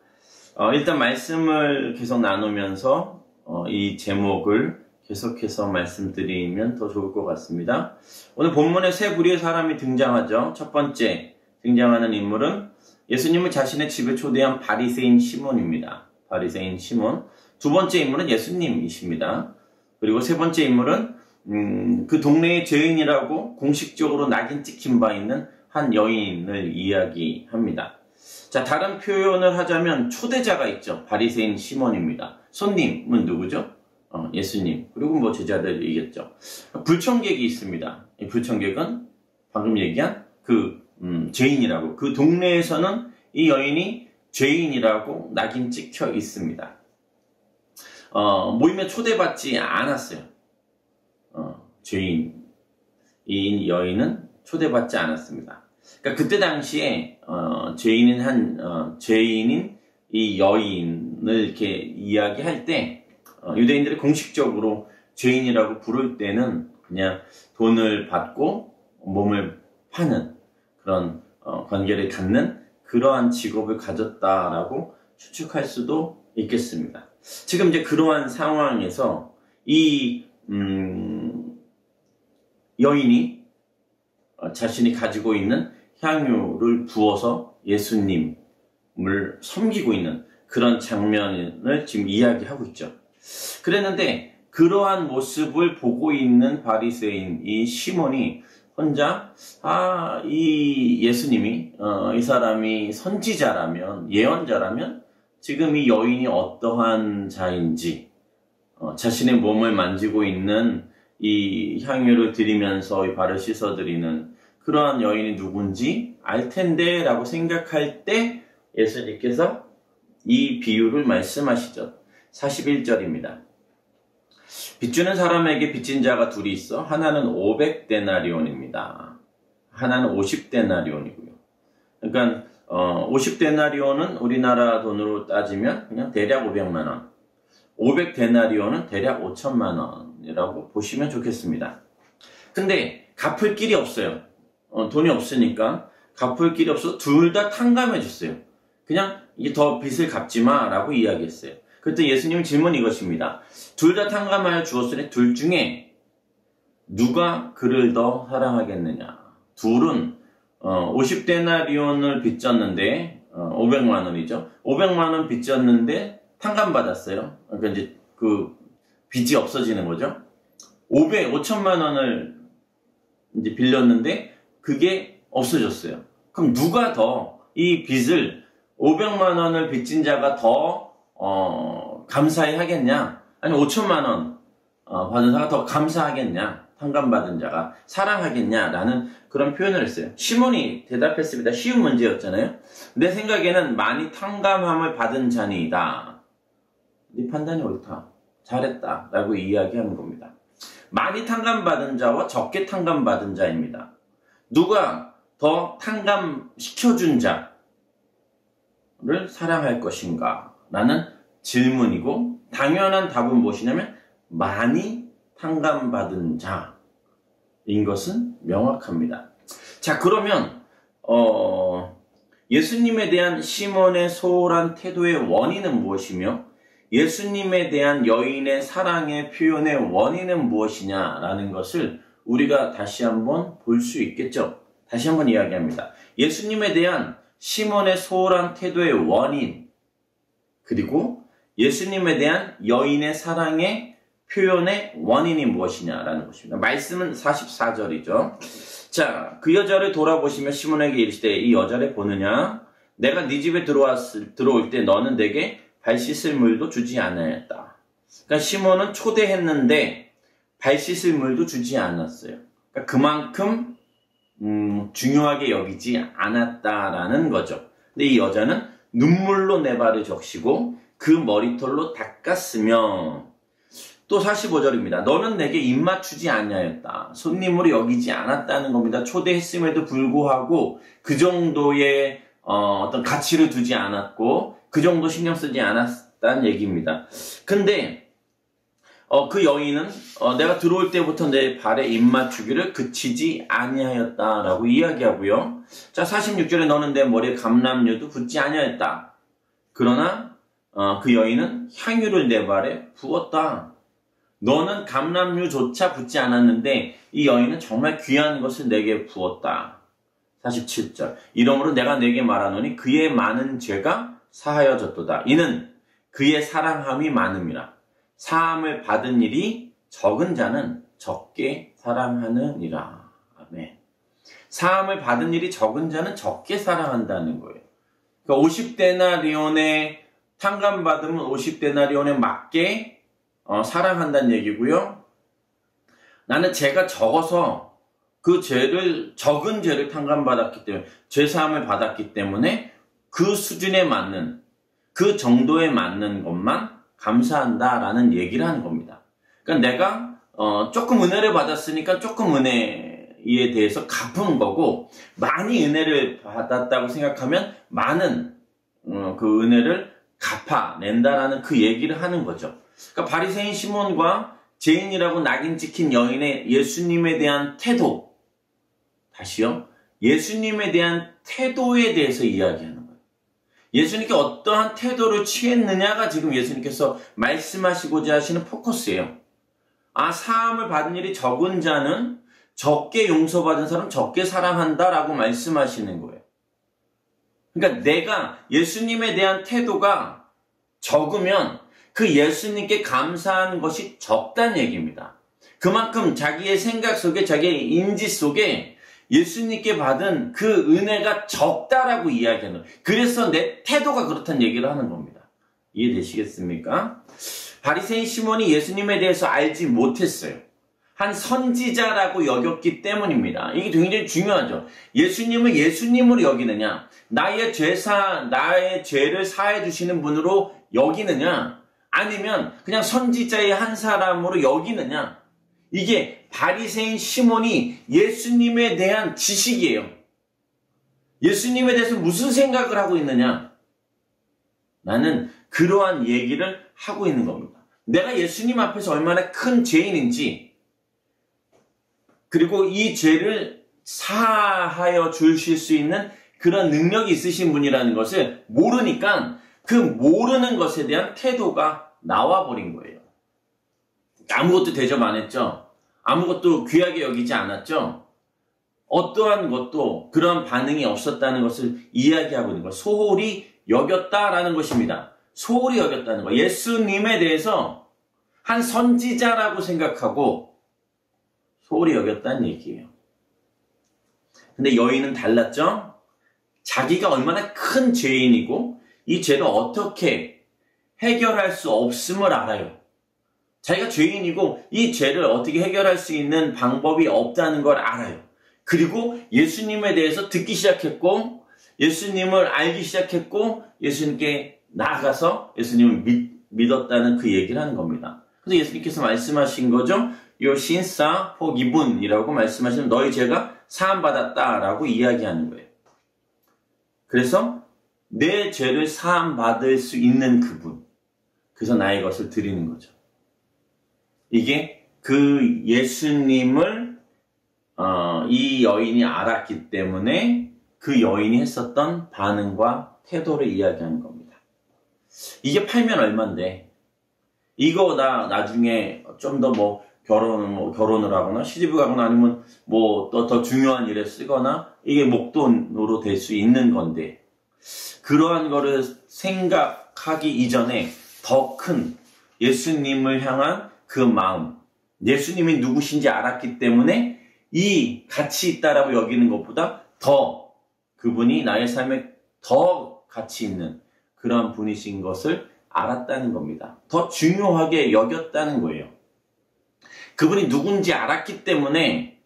일단 말씀을 계속 나누면서 이 제목을 계속해서 말씀드리면 더 좋을 것 같습니다. 오늘 본문에 세 부류의 사람이 등장하죠. 첫 번째 등장하는 인물은 예수님을 자신의 집에 초대한 바리새인 시몬입니다. 바리새인 시몬. 두 번째 인물은 예수님이십니다. 그리고 세 번째 인물은 그 동네의 죄인이라고 공식적으로 낙인 찍힌 바 있는 한 여인을 이야기합니다. 자, 다른 표현을 하자면 초대자가 있죠. 바리새인 시몬입니다. 손님은 누구죠? 예수님. 그리고 뭐 제자들이겠죠. 불청객이 있습니다. 이 불청객은 방금 얘기한 그 죄인이라고. 그 동네에서는 이 여인이 죄인이라고 낙인 찍혀 있습니다. 모임에 초대받지 않았어요. 죄인. 이 여인은 초대받지 않았습니다. 그러니까 그때 당시에 죄인인 이 여인을 이렇게 이야기할 때 유대인들이 공식적으로 죄인이라고 부를 때는 그냥 돈을 받고 몸을 파는 그런 관계를 갖는 그러한 직업을 가졌다라고 추측할 수도 있겠습니다. 지금 이제 그러한 상황에서 이 여인이 자신이 가지고 있는 향유를 부어서 예수님을 섬기고 있는 그런 장면을 지금 이야기하고 있죠. 그랬는데 그러한 모습을 보고 있는 바리새인 이 시몬이 혼자 이 예수님이 이 사람이 선지자라면 예언자라면 지금 이 여인이 어떠한 자인지 자신의 몸을 만지고 있는 이 향유를 드리면서 이 발을 씻어드리는 그러한 여인이 누군지 알 텐데 라고 생각할 때 예수님께서 이 비유를 말씀하시죠. 41절입니다. 빚주는 사람에게 빚진 자가 둘이 있어 하나는 500데나리온입니다. 하나는 50데나리온이고요. 그러니까 50데나리온은 우리나라 돈으로 따지면 그냥 대략 500만 원. 500데나리온은 대략 5천만 원이라고 보시면 좋겠습니다. 근데 갚을 길이 없어요. 돈이 없으니까 갚을 길이 없어서 둘 다 탕감해 줬어요. 그냥 이게 더 빚을 갚지 마 라고 이야기했어요. 그때 예수님 질문이 이것입니다. 둘 다 탕감하여 주었으니 둘 중에 누가 그를 더 사랑하겠느냐. 둘은 50데나리온을 빚졌는데 500만 원이죠. 500만 원 빚졌는데 탕감받았어요. 그러니까 이제 그 빚이 없어지는 거죠. 5천만 원을 이제 빌렸는데 그게 없어졌어요. 그럼 누가 더 이 빚을 500만 원을 빚진 자가 더 감사히 하겠냐? 아니 5천만 원 받은 자가 더 감사하겠냐? 탕감받은 자가 사랑하겠냐라는 그런 표현을 했어요. 시몬이 대답했습니다. 쉬운 문제였잖아요. 내 생각에는 많이 탕감함을 받은 자니이다. 네 판단이 옳다. 잘했다. 라고 이야기하는 겁니다. 많이 탕감받은 자와 적게 탕감받은 자입니다. 누가 더 탕감시켜준 자를 사랑할 것인가? 라는 질문이고 당연한 답은 무엇이냐면 많이 탕감받은 자. 것은 명확합니다. 자, 그러면 예수님에 대한 시몬의 소홀한 태도의 원인은 무엇이며 예수님에 대한 여인의 사랑의 표현의 원인은 무엇이냐라는 것을 우리가 다시 한번 볼 수 있겠죠. 다시 한번 이야기합니다. 예수님에 대한 시몬의 소홀한 태도의 원인, 그리고 예수님에 대한 여인의 사랑의 표현의 원인이 무엇이냐라는 것입니다. 말씀은 44절이죠. 자, 그 여자를 돌아보시며 시몬에게 이르시되 이 여자를 보느냐? 내가 네 집에 들어올 때 너는 내게 발 씻을 물도 주지 않았다. 그러니까 시몬은 초대했는데 발 씻을 물도 주지 않았어요. 그러니까 그만큼 중요하게 여기지 않았다라는 거죠. 근데 이 여자는 눈물로 내 발을 적시고 그 머리털로 닦았으며 또 45절입니다. 너는 내게 입맞추지 아니하였다. 손님으로 여기지 않았다는 겁니다. 초대했음에도 불구하고 그 정도의 어떤 가치를 두지 않았고 그 정도 신경 쓰지 않았다는 얘기입니다. 근데 그 여인은 내가 들어올 때부터 내 발에 입맞추기를 그치지 아니하였다라고 이야기하고요. 자, 46절에 너는 내 머리에 감람류도 붓지 아니하였다. 그러나 그 여인은 향유를 내 발에 부었다. 너는 감람류조차 붓지 않았는데 이 여인은 정말 귀한 것을 내게 부었다. 47절 이러므로 내가 내게 말하노니 그의 많은 죄가 사하여졌도다. 이는 그의 사랑함이 많음이라. 사함을 받은 일이 적은 자는 적게 사랑하느니라. 아멘. 사함을 받은 일이 적은 자는 적게 사랑한다는 거예요. 그러니까 50데나리온의 탕감받으면 50데나리온에 맞게 사랑한다는 얘기고요. 나는 죄가 적어서 그 적은 죄를 탕감받았기 때문에, 죄사함을 받았기 때문에 그 수준에 맞는, 그 정도에 맞는 것만 감사한다라는 얘기를 하는 겁니다. 그러니까 내가 조금 은혜를 받았으니까 조금 은혜에 대해서 갚은 거고, 많이 은혜를 받았다고 생각하면 많은 그 은혜를 갚아낸다라는 그 얘기를 하는 거죠. 그러니까 바리새인 시몬과 죄인이라고 낙인 찍힌 여인의 예수님에 대한 태도, 다시요, 예수님에 대한 태도에 대해서 이야기하는 거예요. 예수님께 어떠한 태도를 취했느냐가 지금 예수님께서 말씀하시고자 하시는 포커스예요. 사함을 받은 일이 적은 자는 적게 용서받은 사람 적게 사랑한다라고 말씀하시는 거예요. 그러니까 내가 예수님에 대한 태도가 적으면 그 예수님께 감사한 것이 적다는 얘기입니다. 그만큼 자기의 생각 속에, 자기의 인지 속에 예수님께 받은 그 은혜가 적다라고 이야기하는 거예요. 그래서 내 태도가 그렇다는 얘기를 하는 겁니다. 이해되시겠습니까? 바리새인 시몬이 예수님에 대해서 알지 못했어요. 한 선지자라고 여겼기 때문입니다. 이게 굉장히 중요하죠. 예수님을 예수님으로 여기느냐, 나의 죄를 사해 주시는 분으로 여기느냐, 아니면 그냥 선지자의 한 사람으로 여기느냐. 이게 바리새인 시몬이 예수님에 대한 지식이에요. 예수님에 대해서 무슨 생각을 하고 있느냐. 나는 그러한 얘기를 하고 있는 겁니다. 내가 예수님 앞에서 얼마나 큰 죄인인지, 그리고 이 죄를 사하여 주실 수 있는 그런 능력이 있으신 분이라는 것을 모르니까 그 모르는 것에 대한 태도가 나와버린 거예요. 아무것도 대접 안 했죠. 아무것도 귀하게 여기지 않았죠. 어떠한 것도 그런 반응이 없었다는 것을 이야기하고 있는 거예요. 소홀히 여겼다라는 것입니다. 소홀히 여겼다는 거예요. 예수님에 대해서 한 선지자라고 생각하고 소홀히 여겼다는 얘기예요. 근데 여인은 달랐죠? 자기가 얼마나 큰 죄인이고 이 죄를 어떻게 해결할 수 없음을 알아요. 자기가 죄인이고 이 죄를 어떻게 해결할 수 있는 방법이 없다는 걸 알아요. 그리고 예수님에 대해서 듣기 시작했고 예수님을 알기 시작했고 예수님께 나아가서 예수님을 믿었다는 그 얘기를 하는 겁니다. 그래서 예수님께서 말씀하신 거죠. Your sins are forgiven 이라고 말씀하시는, 너의 죄가 사함받았다라고 이야기하는 거예요. 그래서 내 죄를 사함받을 수 있는 그분, 그래서 나의 것을 드리는 거죠. 이게 그 예수님을 이 여인이 알았기 때문에 그 여인이 했었던 반응과 태도를 이야기하는 겁니다. 이게 팔면 얼만데, 이거 나중에 좀 더 결혼을 하거나 시집을 가거나 아니면 또 더 중요한 일에 쓰거나 이게 목돈으로 될 수 있는 건데, 그러한 거를 생각하기 이전에 더 큰 예수님을 향한 그 마음, 예수님이 누구신지 알았기 때문에 이 가치 있다라고 여기는 것보다 더 그분이 나의 삶에 더 가치 있는 그런 분이신 것을 알았다는 겁니다. 더 중요하게 여겼다는 거예요. 그분이 누군지 알았기 때문에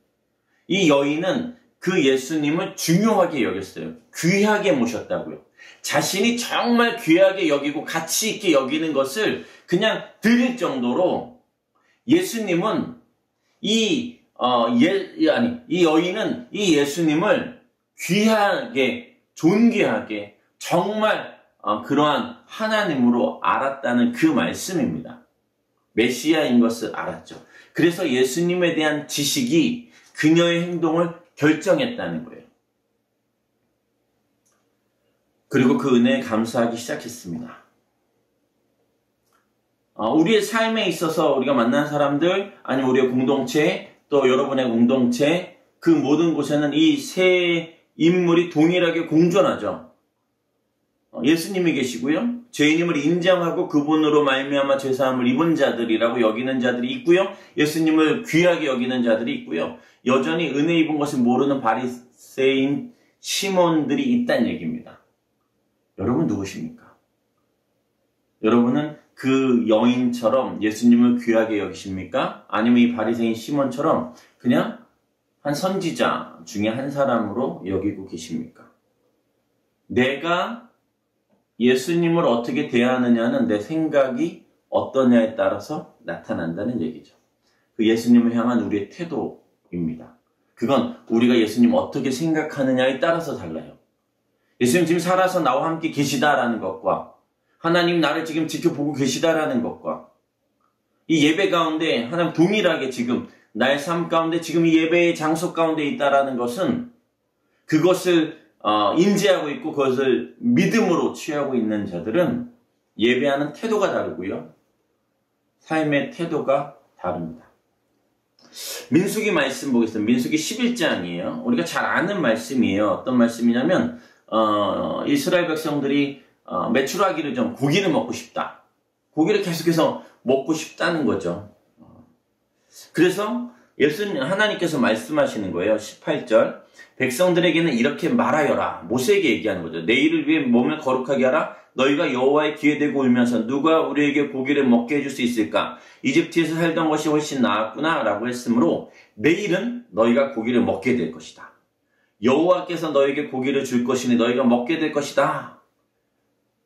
이 여인은 그 예수님을 중요하게 여겼어요. 귀하게 모셨다고요. 자신이 정말 귀하게 여기고 가치 있게 여기는 것을 그냥 드릴 정도로 예수님은 이 여인은 이 예수님을 귀하게, 존귀하게 정말 그러한 하나님으로 알았다는 그 말씀입니다. 메시아인 것을 알았죠. 그래서 예수님에 대한 지식이 그녀의 행동을 결정했다는 거예요. 그리고 그 은혜에 감사하기 시작했습니다. 우리의 삶에 있어서 우리가 만난 사람들, 아니면 우리의 공동체, 또 여러분의 공동체, 그 모든 곳에는 이 세 인물이 동일하게 공존하죠. 예수님이 계시고요. 죄인임을 인정하고 그분으로 말미암아 죄사함을 입은 자들이라고 여기는 자들이 있고요. 예수님을 귀하게 여기는 자들이 있고요. 여전히 은혜 입은 것을 모르는 바리새인 시몬들이 있다는 얘기입니다. 여러분 누구십니까? 여러분은 그 여인처럼 예수님을 귀하게 여기십니까? 아니면 이 바리새인 시몬처럼 그냥 한 선지자 중에 한 사람으로 여기고 계십니까? 내가 예수님을 어떻게 대하느냐는 내 생각이 어떠냐에 따라서 나타난다는 얘기죠. 그 예수님을 향한 우리의 태도입니다. 그건 우리가 예수님 어떻게 생각하느냐에 따라서 달라요. 예수님 지금 살아서 나와 함께 계시다라는 것과 하나님 나를 지금 지켜보고 계시다라는 것과 이 예배 가운데 하나님 동일하게 지금 나의 삶 가운데 지금 이 예배의 장소 가운데 있다라는 것은 그것을 인지하고 있고 그것을 믿음으로 취하고 있는 자들은 예배하는 태도가 다르고요. 삶의 태도가 다릅니다. 민수기 말씀 보겠습니다. 민수기 11장이에요. 우리가 잘 아는 말씀이에요. 어떤 말씀이냐면 이스라엘 백성들이 메추라기를 좀 고기를 먹고 싶다. 고기를 계속해서 먹고 싶다는 거죠. 그래서 하나님께서 말씀하시는 거예요. 18절 백성들에게는 이렇게 말하여라. 모세에게 얘기하는 거죠. 내일을 위해 몸을 거룩하게 하라. 너희가 여호와의 귀에 대고 울면서 누가 우리에게 고기를 먹게 해줄 수 있을까? 이집트에서 살던 것이 훨씬 나았구나 라고 했으므로 내일은 너희가 고기를 먹게 될 것이다. 여호와께서 너에게 고기를 줄 것이니 너희가 먹게 될 것이다.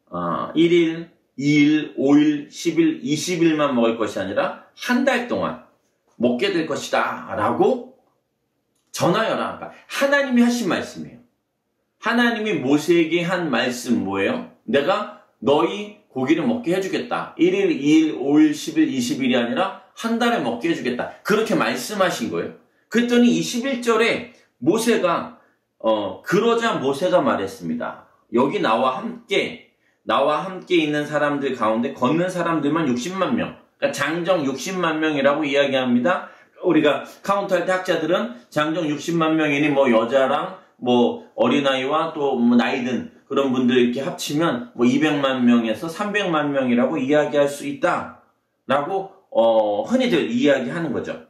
1일, 2일, 5일, 10일, 20일만 먹을 것이 아니라 한 달 동안 먹게 될 것이다 라고 전하여라. 그러니까 하나님이 하신 말씀이에요. 하나님이 모세에게 한 말씀 뭐예요? 내가 너희 고기를 먹게 해주겠다. 1일, 2일, 5일, 10일, 20일이 아니라 한 달에 먹게 해주겠다. 그렇게 말씀하신 거예요. 그랬더니 21절에 모세가 그러자 모세가 말했습니다. 여기 나와 함께 있는 사람들 가운데 걷는 사람들만 60만 명. 그러니까 장정 60만 명이라고 이야기합니다. 우리가 카운트할 때 학자들은 장정 60만 명이니 여자랑 어린아이와 또 나이든 그런 분들 이렇게 합치면 200만 명에서 300만 명이라고 이야기할 수 있다라고 흔히들 이야기하는 거죠.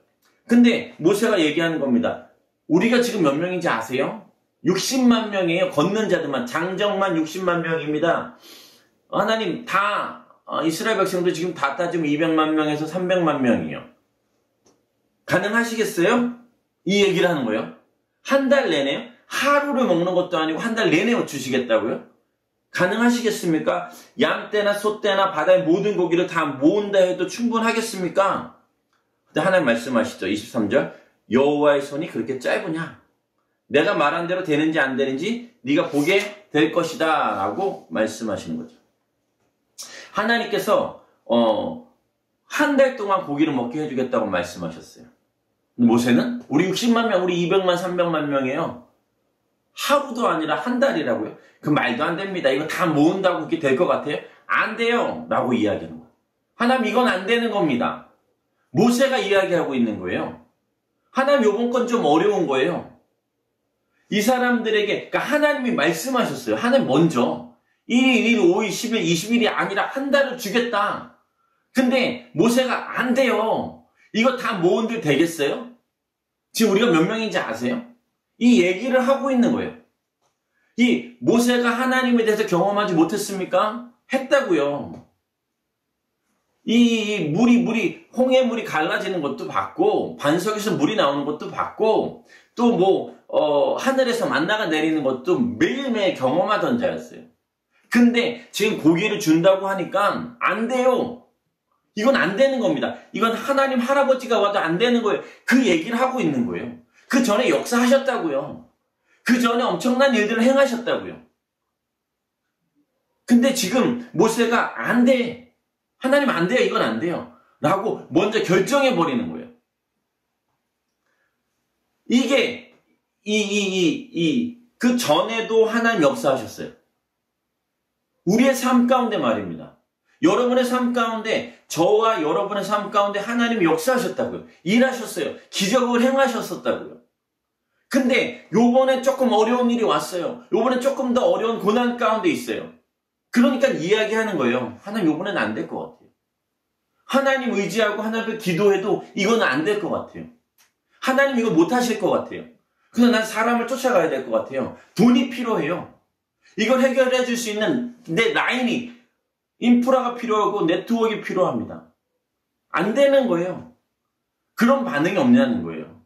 근데 모세가 얘기하는 겁니다. 우리가 지금 몇 명인지 아세요? 60만 명이에요. 걷는 자들만. 장정만 60만 명입니다. 하나님 이스라엘 백성들 지금 다 따지면 200만 명에서 300만 명이에요. 가능하시겠어요? 이 얘기를 하는 거예요. 한 달 내내 하루를 먹는 것도 아니고 한 달 내내 주시겠다고요? 가능하시겠습니까? 양떼나 소떼나 바다의 모든 고기를 다 모은다 해도 충분하겠습니까? 근데 하나님 말씀하시죠. 23절 여호와의 손이 그렇게 짧으냐? 내가 말한 대로 되는지 안 되는지 네가 보게 될 것이다 라고 말씀하시는 거죠. 하나님께서 한 달 동안 고기를 먹게 해주겠다고 말씀하셨어요. 모세는 우리 60만 명, 우리 200만, 300만 명이에요. 하루도 아니라 한 달이라고요. 그 말도 안 됩니다. 이거 다 모은다고 그렇게 될 것 같아요? 안 돼요. 라고 이야기하는 거예요. 하나님 이건 안 되는 겁니다. 모세가 이야기하고 있는 거예요. 하나님 요번 건 좀 어려운 거예요. 이 사람들에게, 그러니까 하나님이 말씀하셨어요. 하나님 먼저 1일, 1일, 5일, 10일, 20일이 아니라 한 달을 주겠다. 근데 모세가 안 돼요. 이거 다 모은들 되겠어요? 지금 우리가 몇 명인지 아세요? 이 얘기를 하고 있는 거예요. 이 모세가 하나님에 대해서 경험하지 못했습니까? 했다고요. 이 물이 홍해물이 갈라지는 것도 봤고, 반석에서 물이 나오는 것도 봤고, 또 하늘에서 만나가 내리는 것도 매일매일 경험하던 자였어요. 근데 지금 고기를 준다고 하니까 안 돼요. 이건 안 되는 겁니다. 이건 하나님 할아버지가 와도 안 되는 거예요. 그 얘기를 하고 있는 거예요. 그 전에 역사하셨다고요. 그 전에 엄청난 일들을 행하셨다고요. 근데 지금 모세가 안 돼. 하나님 안 돼요. 이건 안 돼요. 라고 먼저 결정해버리는 거예요. 이게, 그 전에도 하나님 역사하셨어요. 우리의 삶 가운데 말입니다. 여러분의 삶 가운데, 저와 여러분의 삶 가운데 하나님이 역사하셨다고요. 일하셨어요. 기적을 행하셨었다고요. 근데 요번에 조금 어려운 일이 왔어요. 요번에 조금 더 어려운 고난 가운데 있어요. 그러니까 이야기하는 거예요. 하나님 요번엔 안 될 것 같아요. 하나님 의지하고 하나님께 기도해도 이건 안 될 것 같아요. 하나님 이거 못 하실 것 같아요. 그래서 난 사람을 쫓아가야 될 것 같아요. 돈이 필요해요. 이걸 해결해 줄 수 있는 내 라인이, 인프라가 필요하고 네트워크가 필요합니다. 안 되는 거예요. 그런 반응이 없냐는 거예요.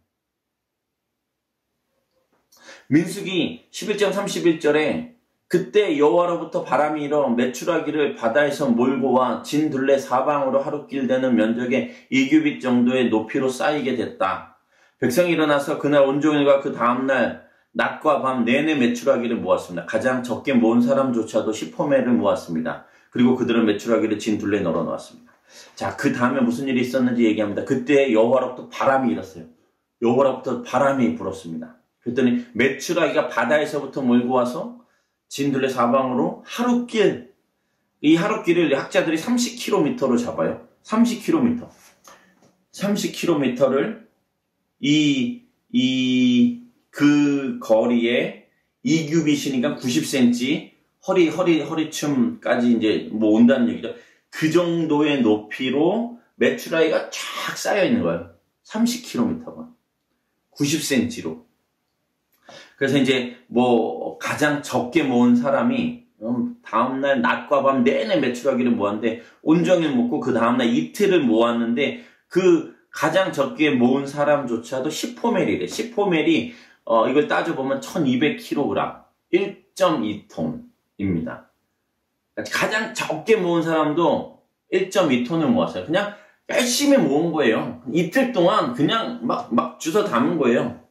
민수기 11장 31절에 그때 여호와로부터 바람이 일어 메추라기를 바다에서 몰고 와 진 둘레 사방으로 하루길 되는 면적의 2규빗 정도의 높이로 쌓이게 됐다. 백성이 일어나서 그날 온종일과 그 다음날 낮과 밤 내내 메추라기를 모았습니다. 가장 적게 모은 사람조차도 10호매를 모았습니다. 그리고 그들은 메추라기를 진 둘레에 널어 놓았습니다. 자, 그 다음에 무슨 일이 있었는지 얘기합니다. 그때 여호와로부터 바람이 일었어요. 여호와로부터 바람이 불었습니다. 그랬더니 메추라기가 바다에서부터 몰고 와서 진둘레 사방으로 하루길, 이 하루길을 학자들이 30km로 잡아요. 30km. 30km를 그 거리에 2규빗이니까 90cm, 허리춤까지 이제 온다는 얘기죠. 그 정도의 높이로 메추라기가 쫙 쌓여 있는 거예요. 30km가. 90cm로. 그래서 이제 가장 적게 모은 사람이 다음날 낮과 밤 내내 메추라기를 모았는데 온종일 먹고 그 다음날 이틀을 모았는데 그 가장 적게 모은 사람조차도 10호멜이래. 10호멜이 이걸 따져보면 1200kg, 1.2톤입니다. 가장 적게 모은 사람도 1.2톤을 모았어요. 그냥 열심히 모은 거예요. 이틀 동안 그냥 막 주워 담은 거예요.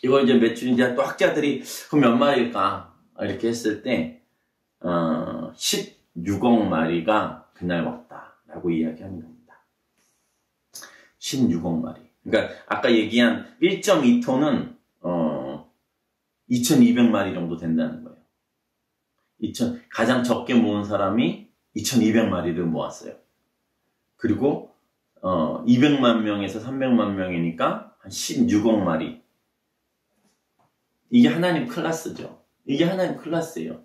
이거 이제 이제 또 학자들이 그럼 몇 마리일까? 이렇게 했을 때, 16억 마리가 그날 왔다라고 이야기하는 겁니다. 16억 마리. 그러니까 아까 얘기한 1.2톤은, 2200마리 정도 된다는 거예요. 가장 적게 모은 사람이 2200마리를 모았어요. 그리고, 200만 명에서 300만 명이니까 한 16억 마리. 이게 하나님 클래스죠. 이게 하나님 클래스예요.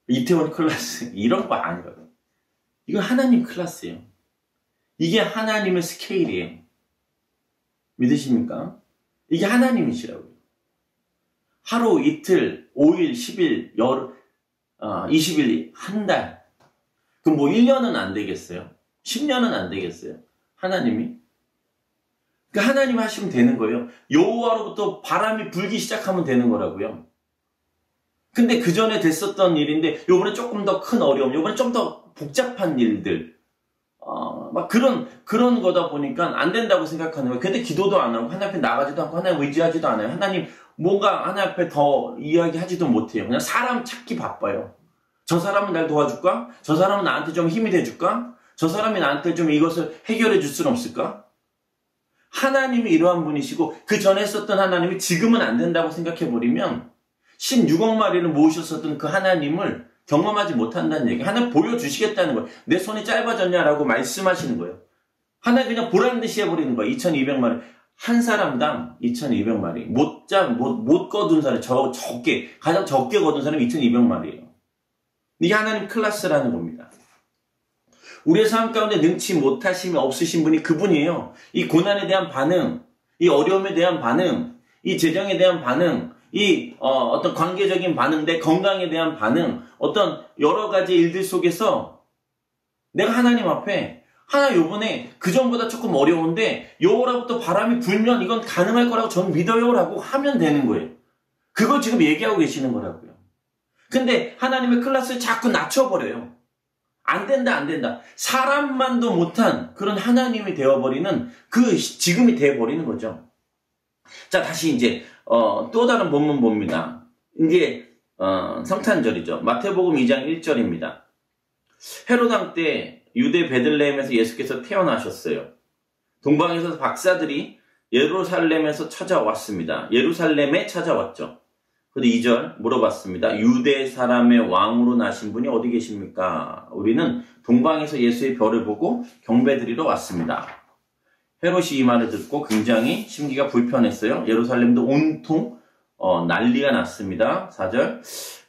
이태원 클래스 이런 거 아니거든요. 이거 하나님 클래스예요. 이게 하나님의 스케일이에요. 믿으십니까? 이게 하나님이시라고요. 하루, 이틀, 5일, 10일, 20일, 한 달. 그럼 1년은 안 되겠어요? 10년은 안 되겠어요? 하나님이? 그러니까 하나님 하시면 되는 거예요. 여호와로부터 바람이 불기 시작하면 되는 거라고요. 근데 그 전에 됐었던 일인데 요번에 조금 더 큰 어려움, 요번에 좀 더 복잡한 일들, 막 그런 거다 보니까 안 된다고 생각하는 거예요. 근데 기도도 안 하고 하나님 앞에 나가지도 않고 하나님 의지하지도 않아요. 하나님 뭔가 하나님 앞에 더 이야기하지도 못해요. 그냥 사람 찾기 바빠요. 저 사람은 날 도와줄까? 저 사람은 나한테 좀 힘이 돼줄까? 저 사람이 나한테 좀 이것을 해결해 줄 수는 없을까? 하나님이 이러한 분이시고 그 전에 했었던 하나님이 지금은 안 된다고 생각해버리면 16억 마리를 모으셨었던 그 하나님을 경험하지 못한다는 얘기. 하나님 보여주시겠다는 거예요. 내 손이 짧아졌냐라고 말씀하시는 거예요. 하나님 그냥 보란듯이 해버리는 거예요. 2200마리. 한 사람당 2200마리. 못 거둔 사람, 가장 적게 거둔 사람이 2200마리예요. 이게 하나님 클래스라는 겁니다. 우리의 삶 가운데 능치 못하심이 없으신 분이 그분이에요. 이 고난에 대한 반응, 이 어려움에 대한 반응, 이 재정에 대한 반응, 어떤 관계적인 반응, 내 건강에 대한 반응, 어떤 여러 가지 일들 속에서 내가 하나님 앞에 하나 요번에 그전보다 조금 어려운데 여호와로부터 바람이 불면 이건 가능할 거라고 저는 믿어요 라고 하면 되는 거예요. 그걸 지금 얘기하고 계시는 거라고요. 근데 하나님의 클래스를 자꾸 낮춰버려요. 안 된다. 사람만도 못한 그런 하나님이 되어버리는 지금이 되어버리는 거죠. 자, 다시 이제 또 다른 본문 봅니다. 이게 성탄절이죠. 마태복음 2장 1절입니다. 헤로당 때 유대 베들레헴에서 예수께서 태어나셨어요. 동방에서 박사들이 예루살렘에 찾아왔죠. 그런데 2절 물어봤습니다. 유대 사람의 왕으로 나신 분이 어디 계십니까? 우리는 동방에서 예수의 별을 보고 경배드리러 왔습니다. 헤롯이 이 말을 듣고 굉장히 심기가 불편했어요. 예루살렘도 온통 난리가 났습니다. 4절.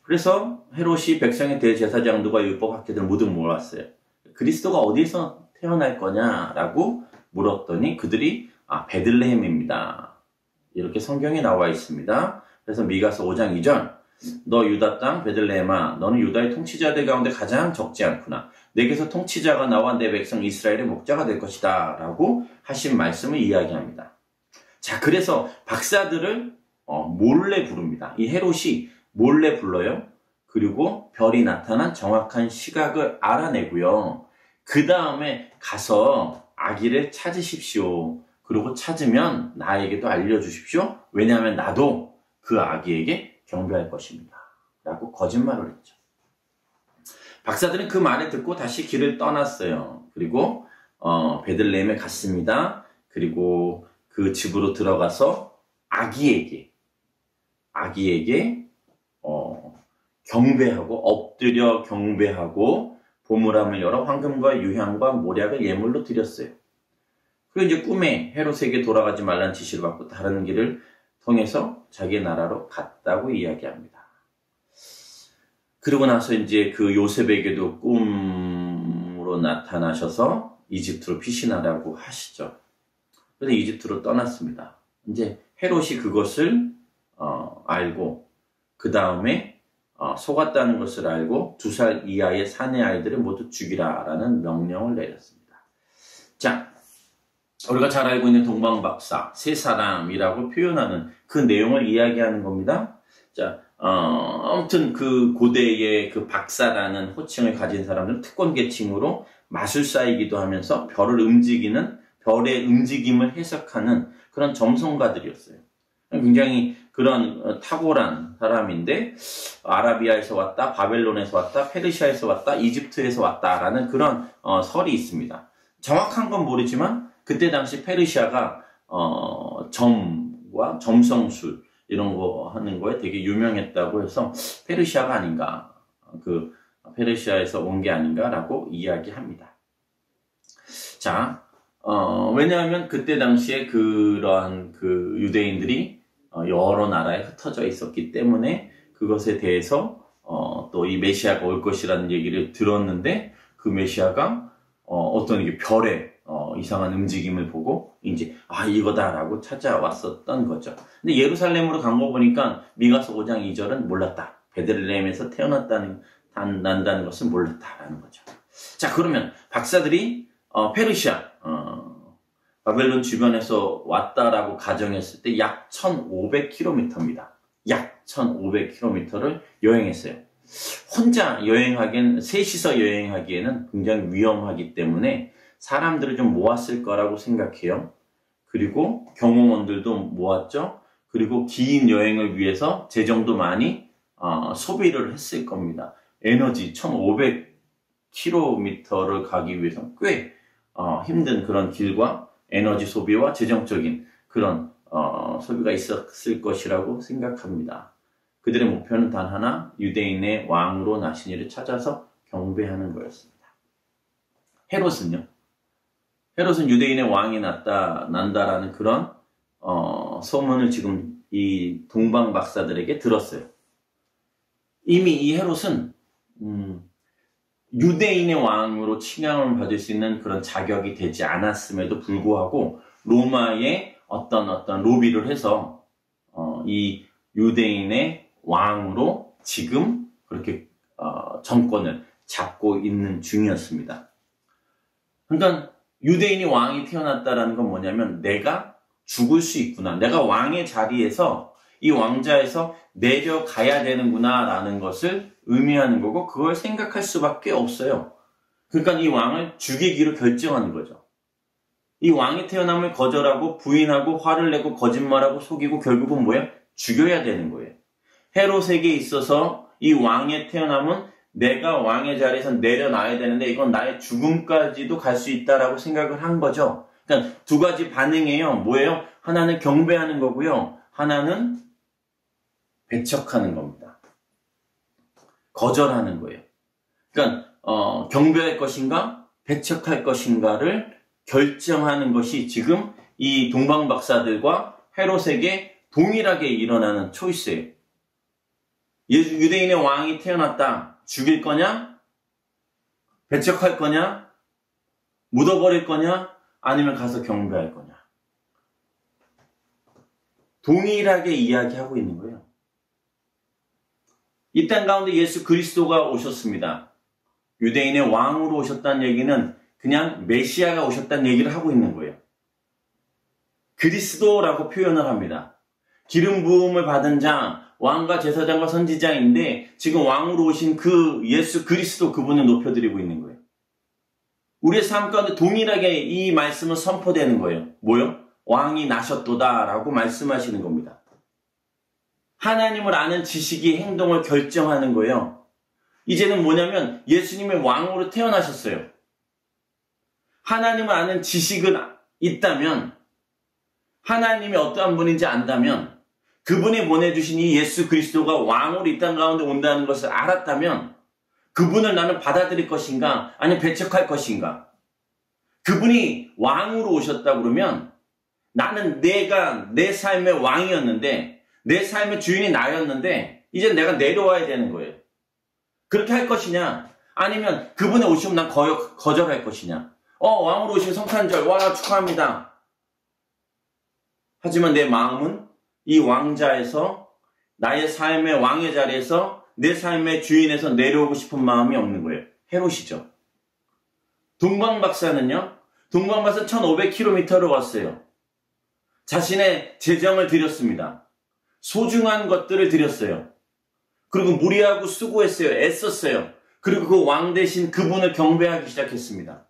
그래서 헤롯이 백성의 대제사장들과 율법학자들 모두 모았어요. 그리스도가 어디서 태어날 거냐라고 물었더니 그들이 베들레헴입니다. 이렇게 성경에 나와 있습니다. 그래서 미가서 5장 2절 너 유다 땅 베들레헴아 너는 유다의 통치자들 가운데 가장 적지 않구나. 내게서 통치자가 나와 내 백성 이스라엘의 목자가 될 것이다 라고 하신 말씀을 이야기합니다. 자, 그래서 박사들을 몰래 부릅니다. 이 헤롯이 몰래 불러요. 그리고 별이 나타난 정확한 시각을 알아내고요. 그 다음에 가서 아기를 찾으십시오. 그리고 찾으면 나에게도 알려주십시오. 왜냐하면 나도 그 아기에게 경배할 것입니다. 라고 거짓말을 했죠. 박사들은 그 말을 듣고 다시 길을 떠났어요. 그리고 베들레헴에 갔습니다. 그리고 그 집으로 들어가서 아기에게 경배하고 엎드려 경배하고 보물함을 열어 황금과 유향과 모략을 예물로 드렸어요. 그리고 이제 꿈에 헤롯에게 돌아가지 말라는 지시를 받고 다른 길을 통해서 자기 나라로 갔다고 이야기합니다. 그러고 나서 이제 그 요셉에게도 꿈으로 나타나셔서 이집트로 피신하라고 하시죠. 그래서 이집트로 떠났습니다. 이제 헤롯이 그것을 알고 그 다음에 속았다는 것을 알고 2살 이하의 사내 아이들을 모두 죽이라라는 명령을 내렸습니다. 자, 우리가 잘 알고 있는 동방박사, 세 사람이라고 표현하는 그 내용을 이야기하는 겁니다. 자, 아무튼 그 고대의 그 박사라는 호칭을 가진 사람들은 특권 계층으로 마술사이기도 하면서 별의 움직임을 해석하는 그런 점성가들이었어요. 굉장히 그런 탁월한 사람인데 아라비아에서 왔다, 바벨론에서 왔다, 페르시아에서 왔다, 이집트에서 왔다라는 그런 설이 있습니다. 정확한 건 모르지만 그때 당시 페르시아가 점과 점성술 이런 거 하는 거에 되게 유명했다고 해서 페르시아가 아닌가, 그 페르시아에서 온 게 아닌가라고 이야기합니다. 자, 왜냐하면 그때 당시에 그러한 그 유대인들이 여러 나라에 흩어져 있었기 때문에 그것에 대해서 또 이 메시아가 올 것이라는 얘기를 들었는데 그 메시아가 어떤 이게 별의 이상한 움직임을 보고 이제 이거다라고 찾아왔었던 거죠. 근데 예루살렘으로 간 거 보니까 미가서 5장 2절은 몰랐다. 베들레헴에서 난다는 것은 몰랐다라는 거죠. 자, 그러면 박사들이 페르시아 바벨론 주변에서 왔다라고 가정했을 때 약 1,500km입니다. 약 1,500km를 여행했어요. 혼자 여행하기엔, 셋이서 여행하기에는 굉장히 위험하기 때문에 사람들을 좀 모았을 거라고 생각해요. 그리고 경호원들도 모았죠. 그리고 긴 여행을 위해서 재정도 많이 소비를 했을 겁니다. 에너지 1,500km를 가기 위해서 꽤 힘든 그런 길과 에너지 소비와 재정적인 그런 소비가 있었을 것이라고 생각합니다. 그들의 목표는 단 하나, 유대인의 왕으로 나신 이를 찾아서 경배하는 거였습니다. 헤롯은요? 헤롯은 유대인의 왕이 난다라는 그런 소문을 지금 이 동방 박사들에게 들었어요. 이미 이 헤롯은 유대인의 왕으로 칭함을 받을 수 있는 그런 자격이 되지 않았음에도 불구하고 로마의 어떤 로비를 해서 이 유대인의 왕으로 지금 그렇게 정권을 잡고 있는 중이었습니다. 그러니까 유대인이 왕이 태어났다라는 건 뭐냐면 내가 죽을 수 있구나. 내가 왕의 자리에서 이 왕자에서 내려가야 되는구나 라는 것을 의미하는 거고 그걸 생각할 수밖에 없어요. 그러니까 이 왕을 죽이기로 결정하는 거죠. 이 왕이 태어남을 거절하고 부인하고 화를 내고 거짓말하고 속이고 결국은 뭐예요? 죽여야 되는 거예요. 헤롯에게 있어서 이 왕의 태어남은 내가 왕의 자리에서 내려놔야 되는데 이건 나의 죽음까지도 갈 수 있다라고 생각을 한 거죠. 그러니까 두 가지 반응이에요. 뭐예요? 하나는 경배하는 거고요. 하나는 배척하는 겁니다. 거절하는 거예요. 그러니까 경배할 것인가 배척할 것인가를 결정하는 것이 지금 이 동방 박사들과 헤롯에게 동일하게 일어나는 초이스예요. 유대인의 왕이 태어났다. 죽일 거냐? 배척할 거냐? 묻어버릴 거냐? 아니면 가서 경배할 거냐? 동일하게 이야기하고 있는 거예요. 이 땅 가운데 예수 그리스도가 오셨습니다. 유대인의 왕으로 오셨다는 얘기는 그냥 메시아가 오셨다는 얘기를 하고 있는 거예요. 그리스도라고 표현을 합니다. 기름 부음을 받은 자, 왕과 제사장과 선지자인데 지금 왕으로 오신 그 예수 그리스도 그분을 높여드리고 있는 거예요. 우리의 삶 가운데 동일하게 이 말씀은 선포되는 거예요. 뭐요? 왕이 나셨도다라고 말씀하시는 겁니다. 하나님을 아는 지식이 행동을 결정하는 거예요. 이제는 뭐냐면 예수님의 왕으로 태어나셨어요. 하나님을 아는 지식은 있다면 하나님이 어떠한 분인지 안다면 그분이 보내주신 이 예수 그리스도가 왕으로 이 땅 가운데 온다는 것을 알았다면 그분을 나는 받아들일 것인가 아니면 배척할 것인가. 그분이 왕으로 오셨다 그러면 나는 내가 내 삶의 왕이었는데 내 삶의 주인이 나였는데 이제 내가 내려와야 되는 거예요. 그렇게 할 것이냐 아니면 그분의 오시면 난 거절할 것이냐. 왕으로 오신 성탄절 와 축하합니다. 하지만 내 마음은 이 왕자에서 나의 삶의 왕의 자리에서 내 삶의 주인에서 내려오고 싶은 마음이 없는 거예요. 헤롯이죠. 동방박사는요. 동방박사 1500km를 왔어요. 자신의 재정을 드렸습니다. 소중한 것들을 드렸어요. 그리고 무리하고 수고했어요. 애썼어요. 그리고 그 왕 대신 그분을 경배하기 시작했습니다.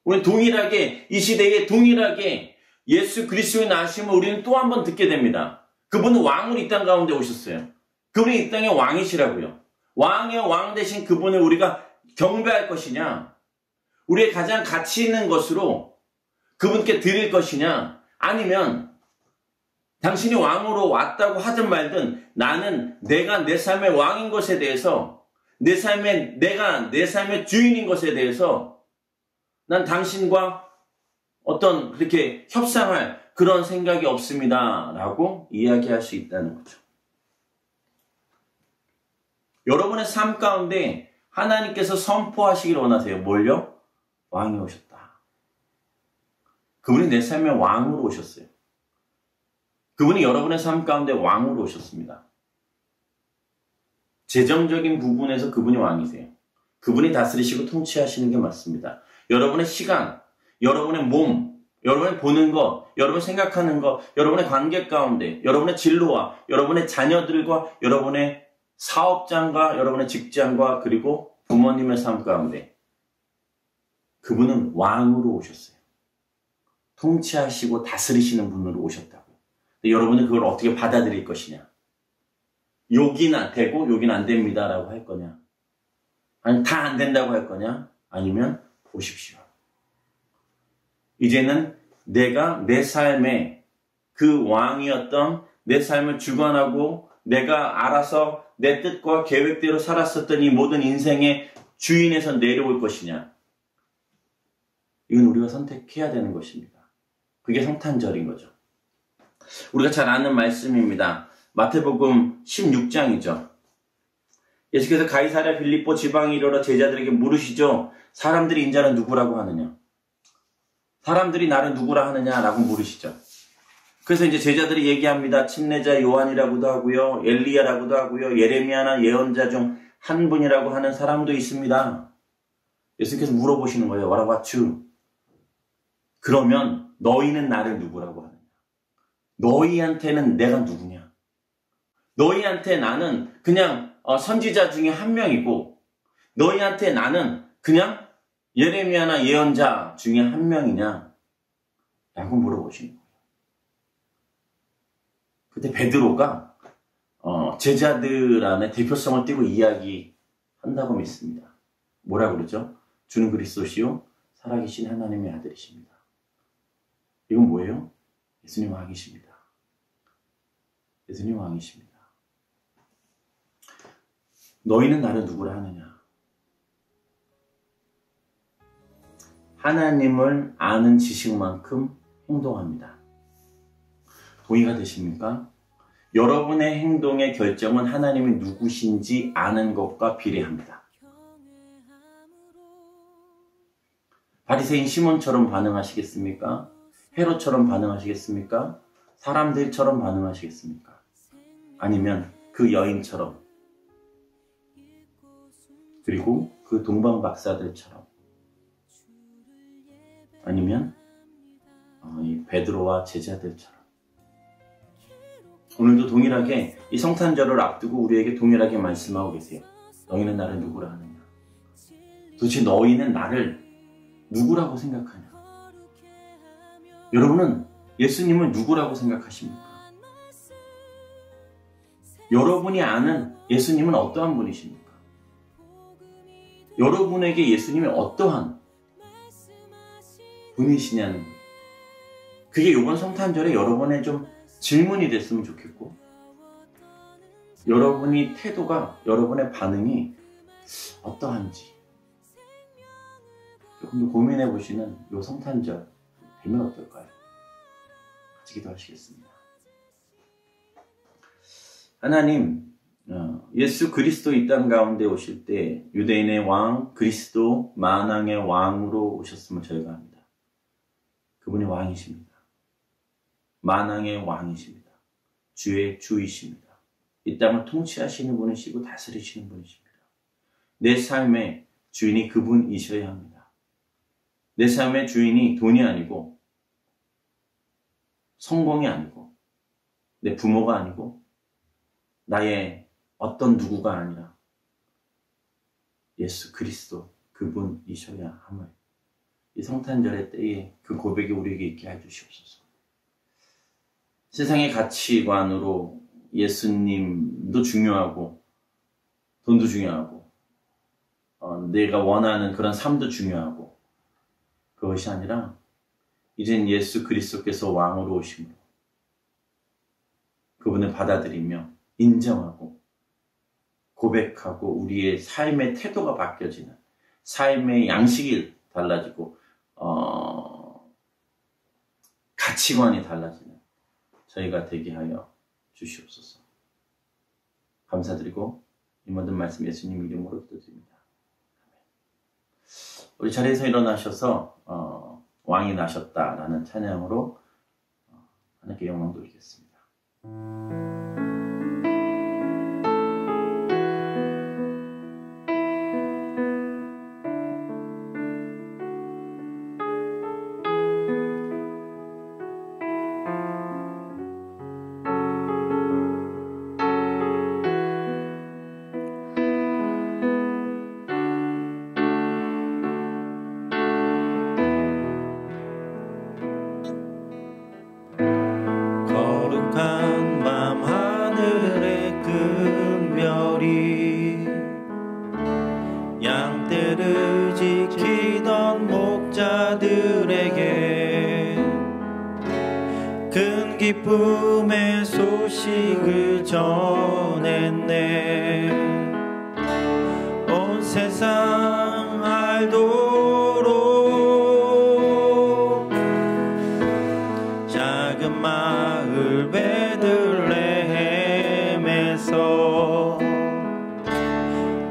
우리 동일하게 이 시대에 동일하게 예수 그리스도의 나심을 우리는 또 한 번 듣게 됩니다. 그분은 왕으로 이 땅 가운데 오셨어요. 그분이 이 땅의 왕이시라고요. 왕의 왕 대신 그분을 우리가 경배할 것이냐 우리의 가장 가치 있는 것으로 그분께 드릴 것이냐 아니면 당신이 왕으로 왔다고 하든 말든 나는 내가 내 삶의 왕인 것에 대해서 내가 내 삶의 주인인 것에 대해서 난 당신과 어떤 그렇게 협상할 그런 생각이 없습니다. 라고 이야기할 수 있다는 거죠. 여러분의 삶 가운데 하나님께서 선포하시길 원하세요. 뭘요? 왕이 오셨다. 그분이 내 삶의 왕으로 오셨어요. 그분이 여러분의 삶 가운데 왕으로 오셨습니다. 재정적인 부분에서 그분이 왕이세요. 그분이 다스리시고 통치하시는 게 맞습니다. 여러분의 시간, 여러분의 몸, 여러분이 보는 것, 여러분 생각하는 것, 여러분의 관계 가운데, 여러분의 진로와 여러분의 자녀들과 여러분의 사업장과 여러분의 직장과 그리고 부모님의 삶 가운데 그분은 왕으로 오셨어요. 통치하시고 다스리시는 분으로 오셨다고요. 근데 여러분은 그걸 어떻게 받아들일 것이냐? 여기는 되고 여기는 안 됩니다라고 할 거냐? 아니 다 안 된다고 할 거냐? 아니면 보십시오. 이제는 내가 내 삶에 그 왕이었던 내 삶을 주관하고 내가 알아서 내 뜻과 계획대로 살았었던 이 모든 인생의 주인에서 내려올 것이냐. 이건 우리가 선택해야 되는 것입니다. 그게 성탄절인 거죠. 우리가 잘 아는 말씀입니다. 마태복음 16장이죠. 예수께서 가이사랴 빌립보 지방에 이르러 제자들에게 물으시죠. 사람들이 인자는 누구라고 하느냐? 사람들이 나를 누구라 하느냐라고 물으시죠. 그래서 이제 제자들이 얘기합니다. 침례자 요한이라고도 하고요. 엘리야라고도 하고요. 예레미야나 예언자 중 한 분이라고 하는 사람도 있습니다. 예수께서 물어보시는 거예요. What about you? 그러면 너희는 나를 누구라고 하느냐? 너희한테는 내가 누구냐? 너희한테 나는 그냥 선지자 중에 한 명이고 너희한테 나는 그냥 예레미야나 예언자 중에 한 명이냐? 라고 물어보시는 거예요. 그때 베드로가 제자들 안에 대표성을 띠고 이야기한다고 믿습니다. 뭐라고 그러죠? 주는 그리스도시요 살아계신 하나님의 아들이십니다. 이건 뭐예요? 예수님 왕이십니다. 예수님 왕이십니다. 너희는 나를 누구라 하느냐? 하나님을 아는 지식만큼 행동합니다. 동의가 되십니까? 여러분의 행동의 결정은 하나님이 누구신지 아는 것과 비례합니다. 바리새인 시몬처럼 반응하시겠습니까? 헤롯처럼 반응하시겠습니까? 사람들처럼 반응하시겠습니까? 아니면 그 여인처럼 그리고 그 동방 박사들처럼 아니면 이 베드로와 제자들처럼 오늘도 동일하게 이 성탄절을 앞두고 우리에게 동일하게 말씀하고 계세요. 너희는 나를 누구라 하느냐? 도대체 너희는 나를 누구라고 생각하냐? 여러분은 예수님을 누구라고 생각하십니까? 여러분이 아는 예수님은 어떠한 분이십니까? 여러분에게 예수님이 어떠한 분이시냐는 거예요. 그게 이번 성탄절에 여러분의 좀 질문이 됐으면 좋겠고 여러분의 태도가 여러분의 반응이 어떠한지 조금 더 고민해 보시는 이 성탄절 되면 어떨까요? 같이 기도하시겠습니다. 하나님, 예수 그리스도 이 땅 가운데 오실 때 유대인의 왕 그리스도 만왕의 왕으로 오셨음을 저희가 합니다. 그분이 왕이십니다. 만왕의 왕이십니다. 주의 주이십니다. 이 땅을 통치하시는 분이시고 다스리시는 분이십니다. 내 삶의 주인이 그분이셔야 합니다. 내 삶의 주인이 돈이 아니고 성공이 아니고 내 부모가 아니고 나의 어떤 누구가 아니라 예수 그리스도 그분이셔야 함을 이 성탄절의 때에 그 고백이 우리에게 있게 해주시옵소서. 세상의 가치관으로 예수님도 중요하고 돈도 중요하고 내가 원하는 그런 삶도 중요하고 그것이 아니라 이젠 예수 그리스도께서 왕으로 오심으로 그분을 받아들이며 인정하고 고백하고 우리의 삶의 태도가 바뀌어지는 삶의 양식이 달라지고 가치관이 달라지는 저희가 되게 하여 주시옵소서. 감사드리고 이 모든 말씀 예수님 이름으로 기도드립니다. 우리 자리에서 일어나셔서 왕이 나셨다라는 찬양으로 하나님께 영광 돌리겠습니다. 거룩한 밤 하늘의 큰 별이 양떼를 지키던 목자들에게 기쁨의 소식을 전했네. 온 세상 알도록 작은 마을 베들레헴에서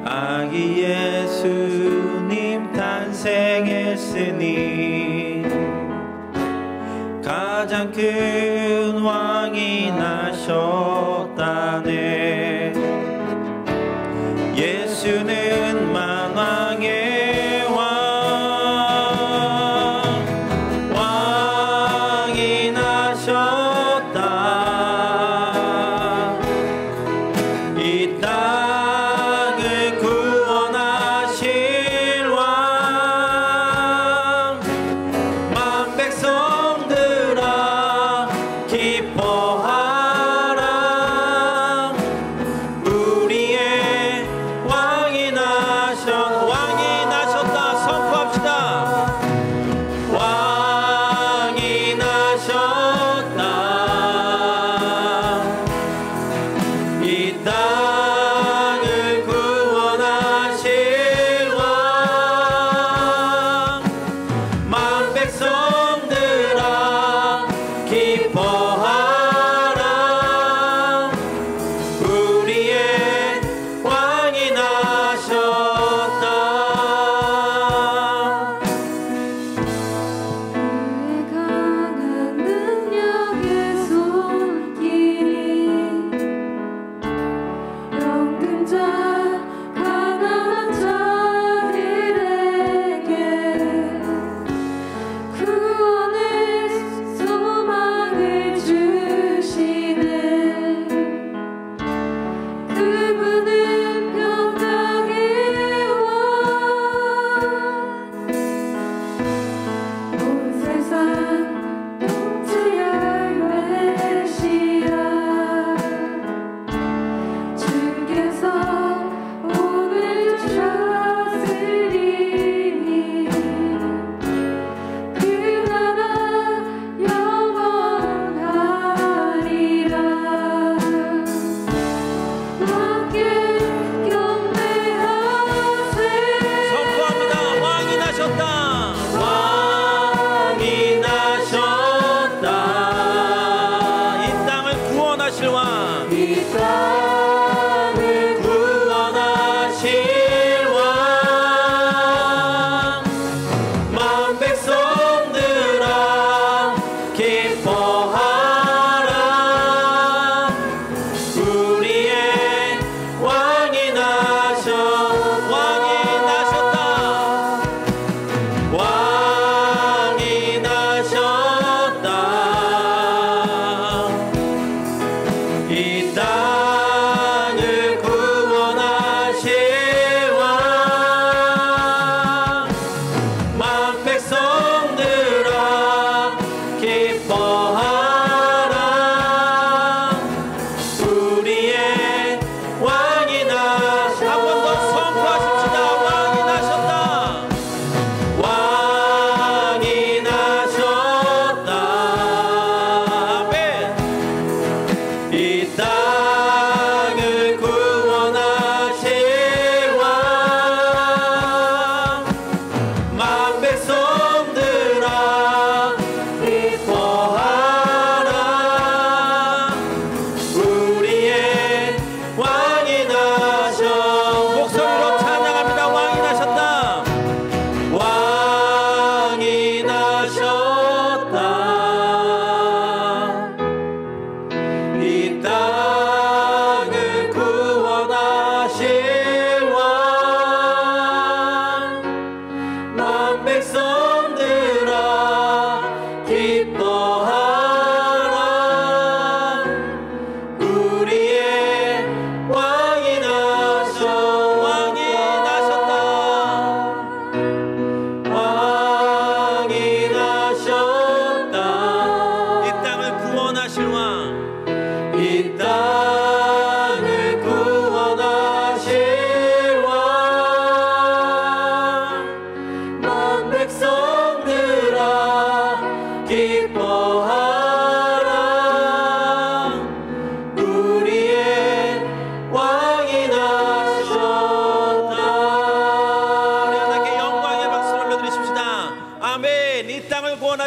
아기 예수님 탄생했으니 가장 큰 왕이 나셨다네. 예수는 만왕의 왕이 나셨다. 이 땅을 구원하실 왕. 만 백성들아 기뻐하라. 우리의 왕이 나셨다. 선포합시다. 왕이 나셨다. 이 땅을 구원하실 왕. 만 백성들아 기뻐하라. 우리의 왕이 나셨다. 강한 능력의 손길이 병든 자 가난한 자들에게 구원의 소망을 주시네. 그분은 평강의 왕. 온 세상 통치할 메시아. 주께서 오늘 주셨으리니 그 나라 영원하리라. 왕께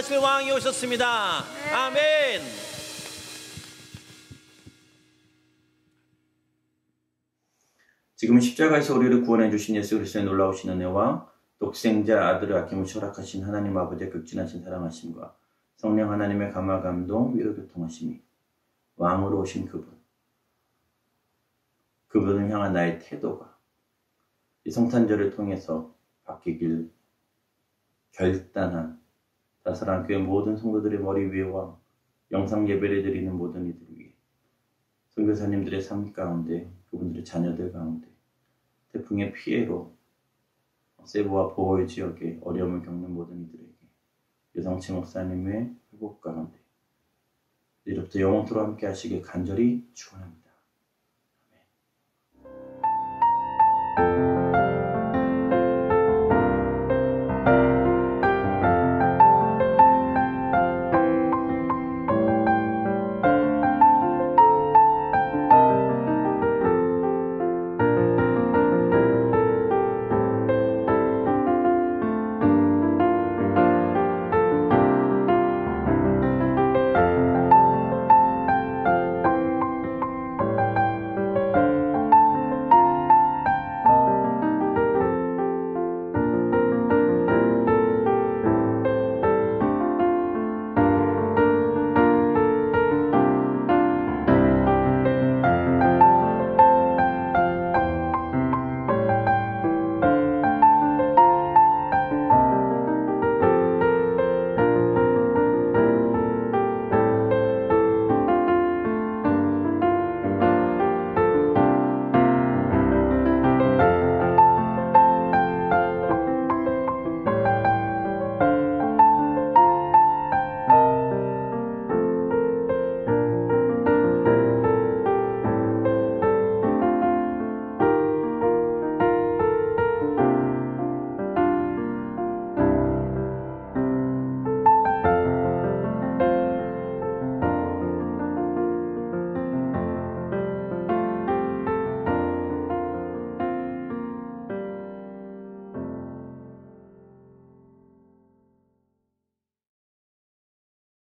통치하실 왕이 오셨습니다. 아멘. 지금 십자가에서 우리를 구원해 주신 예수 그리스도의 놀라우신 은혜와 독생자 아들을 아낌없이 허락하신 하나님 아버지의 극진하신 사랑하심과 성령 하나님의 감화 감동 위로 교통하심이 왕으로 오신 그분을 향한 나의 태도가 이 성탄절을 통해서 바뀌길 결단한 다사랑 교회 모든 성도들의 머리 위에와 영상 예배를 드리는 모든 이들 위에 선교사님들의 삶 가운데 그분들의 자녀들 가운데 태풍의 피해로 세부와 보호의 지역에 어려움을 겪는 모든 이들에게 유성채 목사님의 회복 가운데 이로부터 영원토록 함께 하시길 간절히 축원합니다.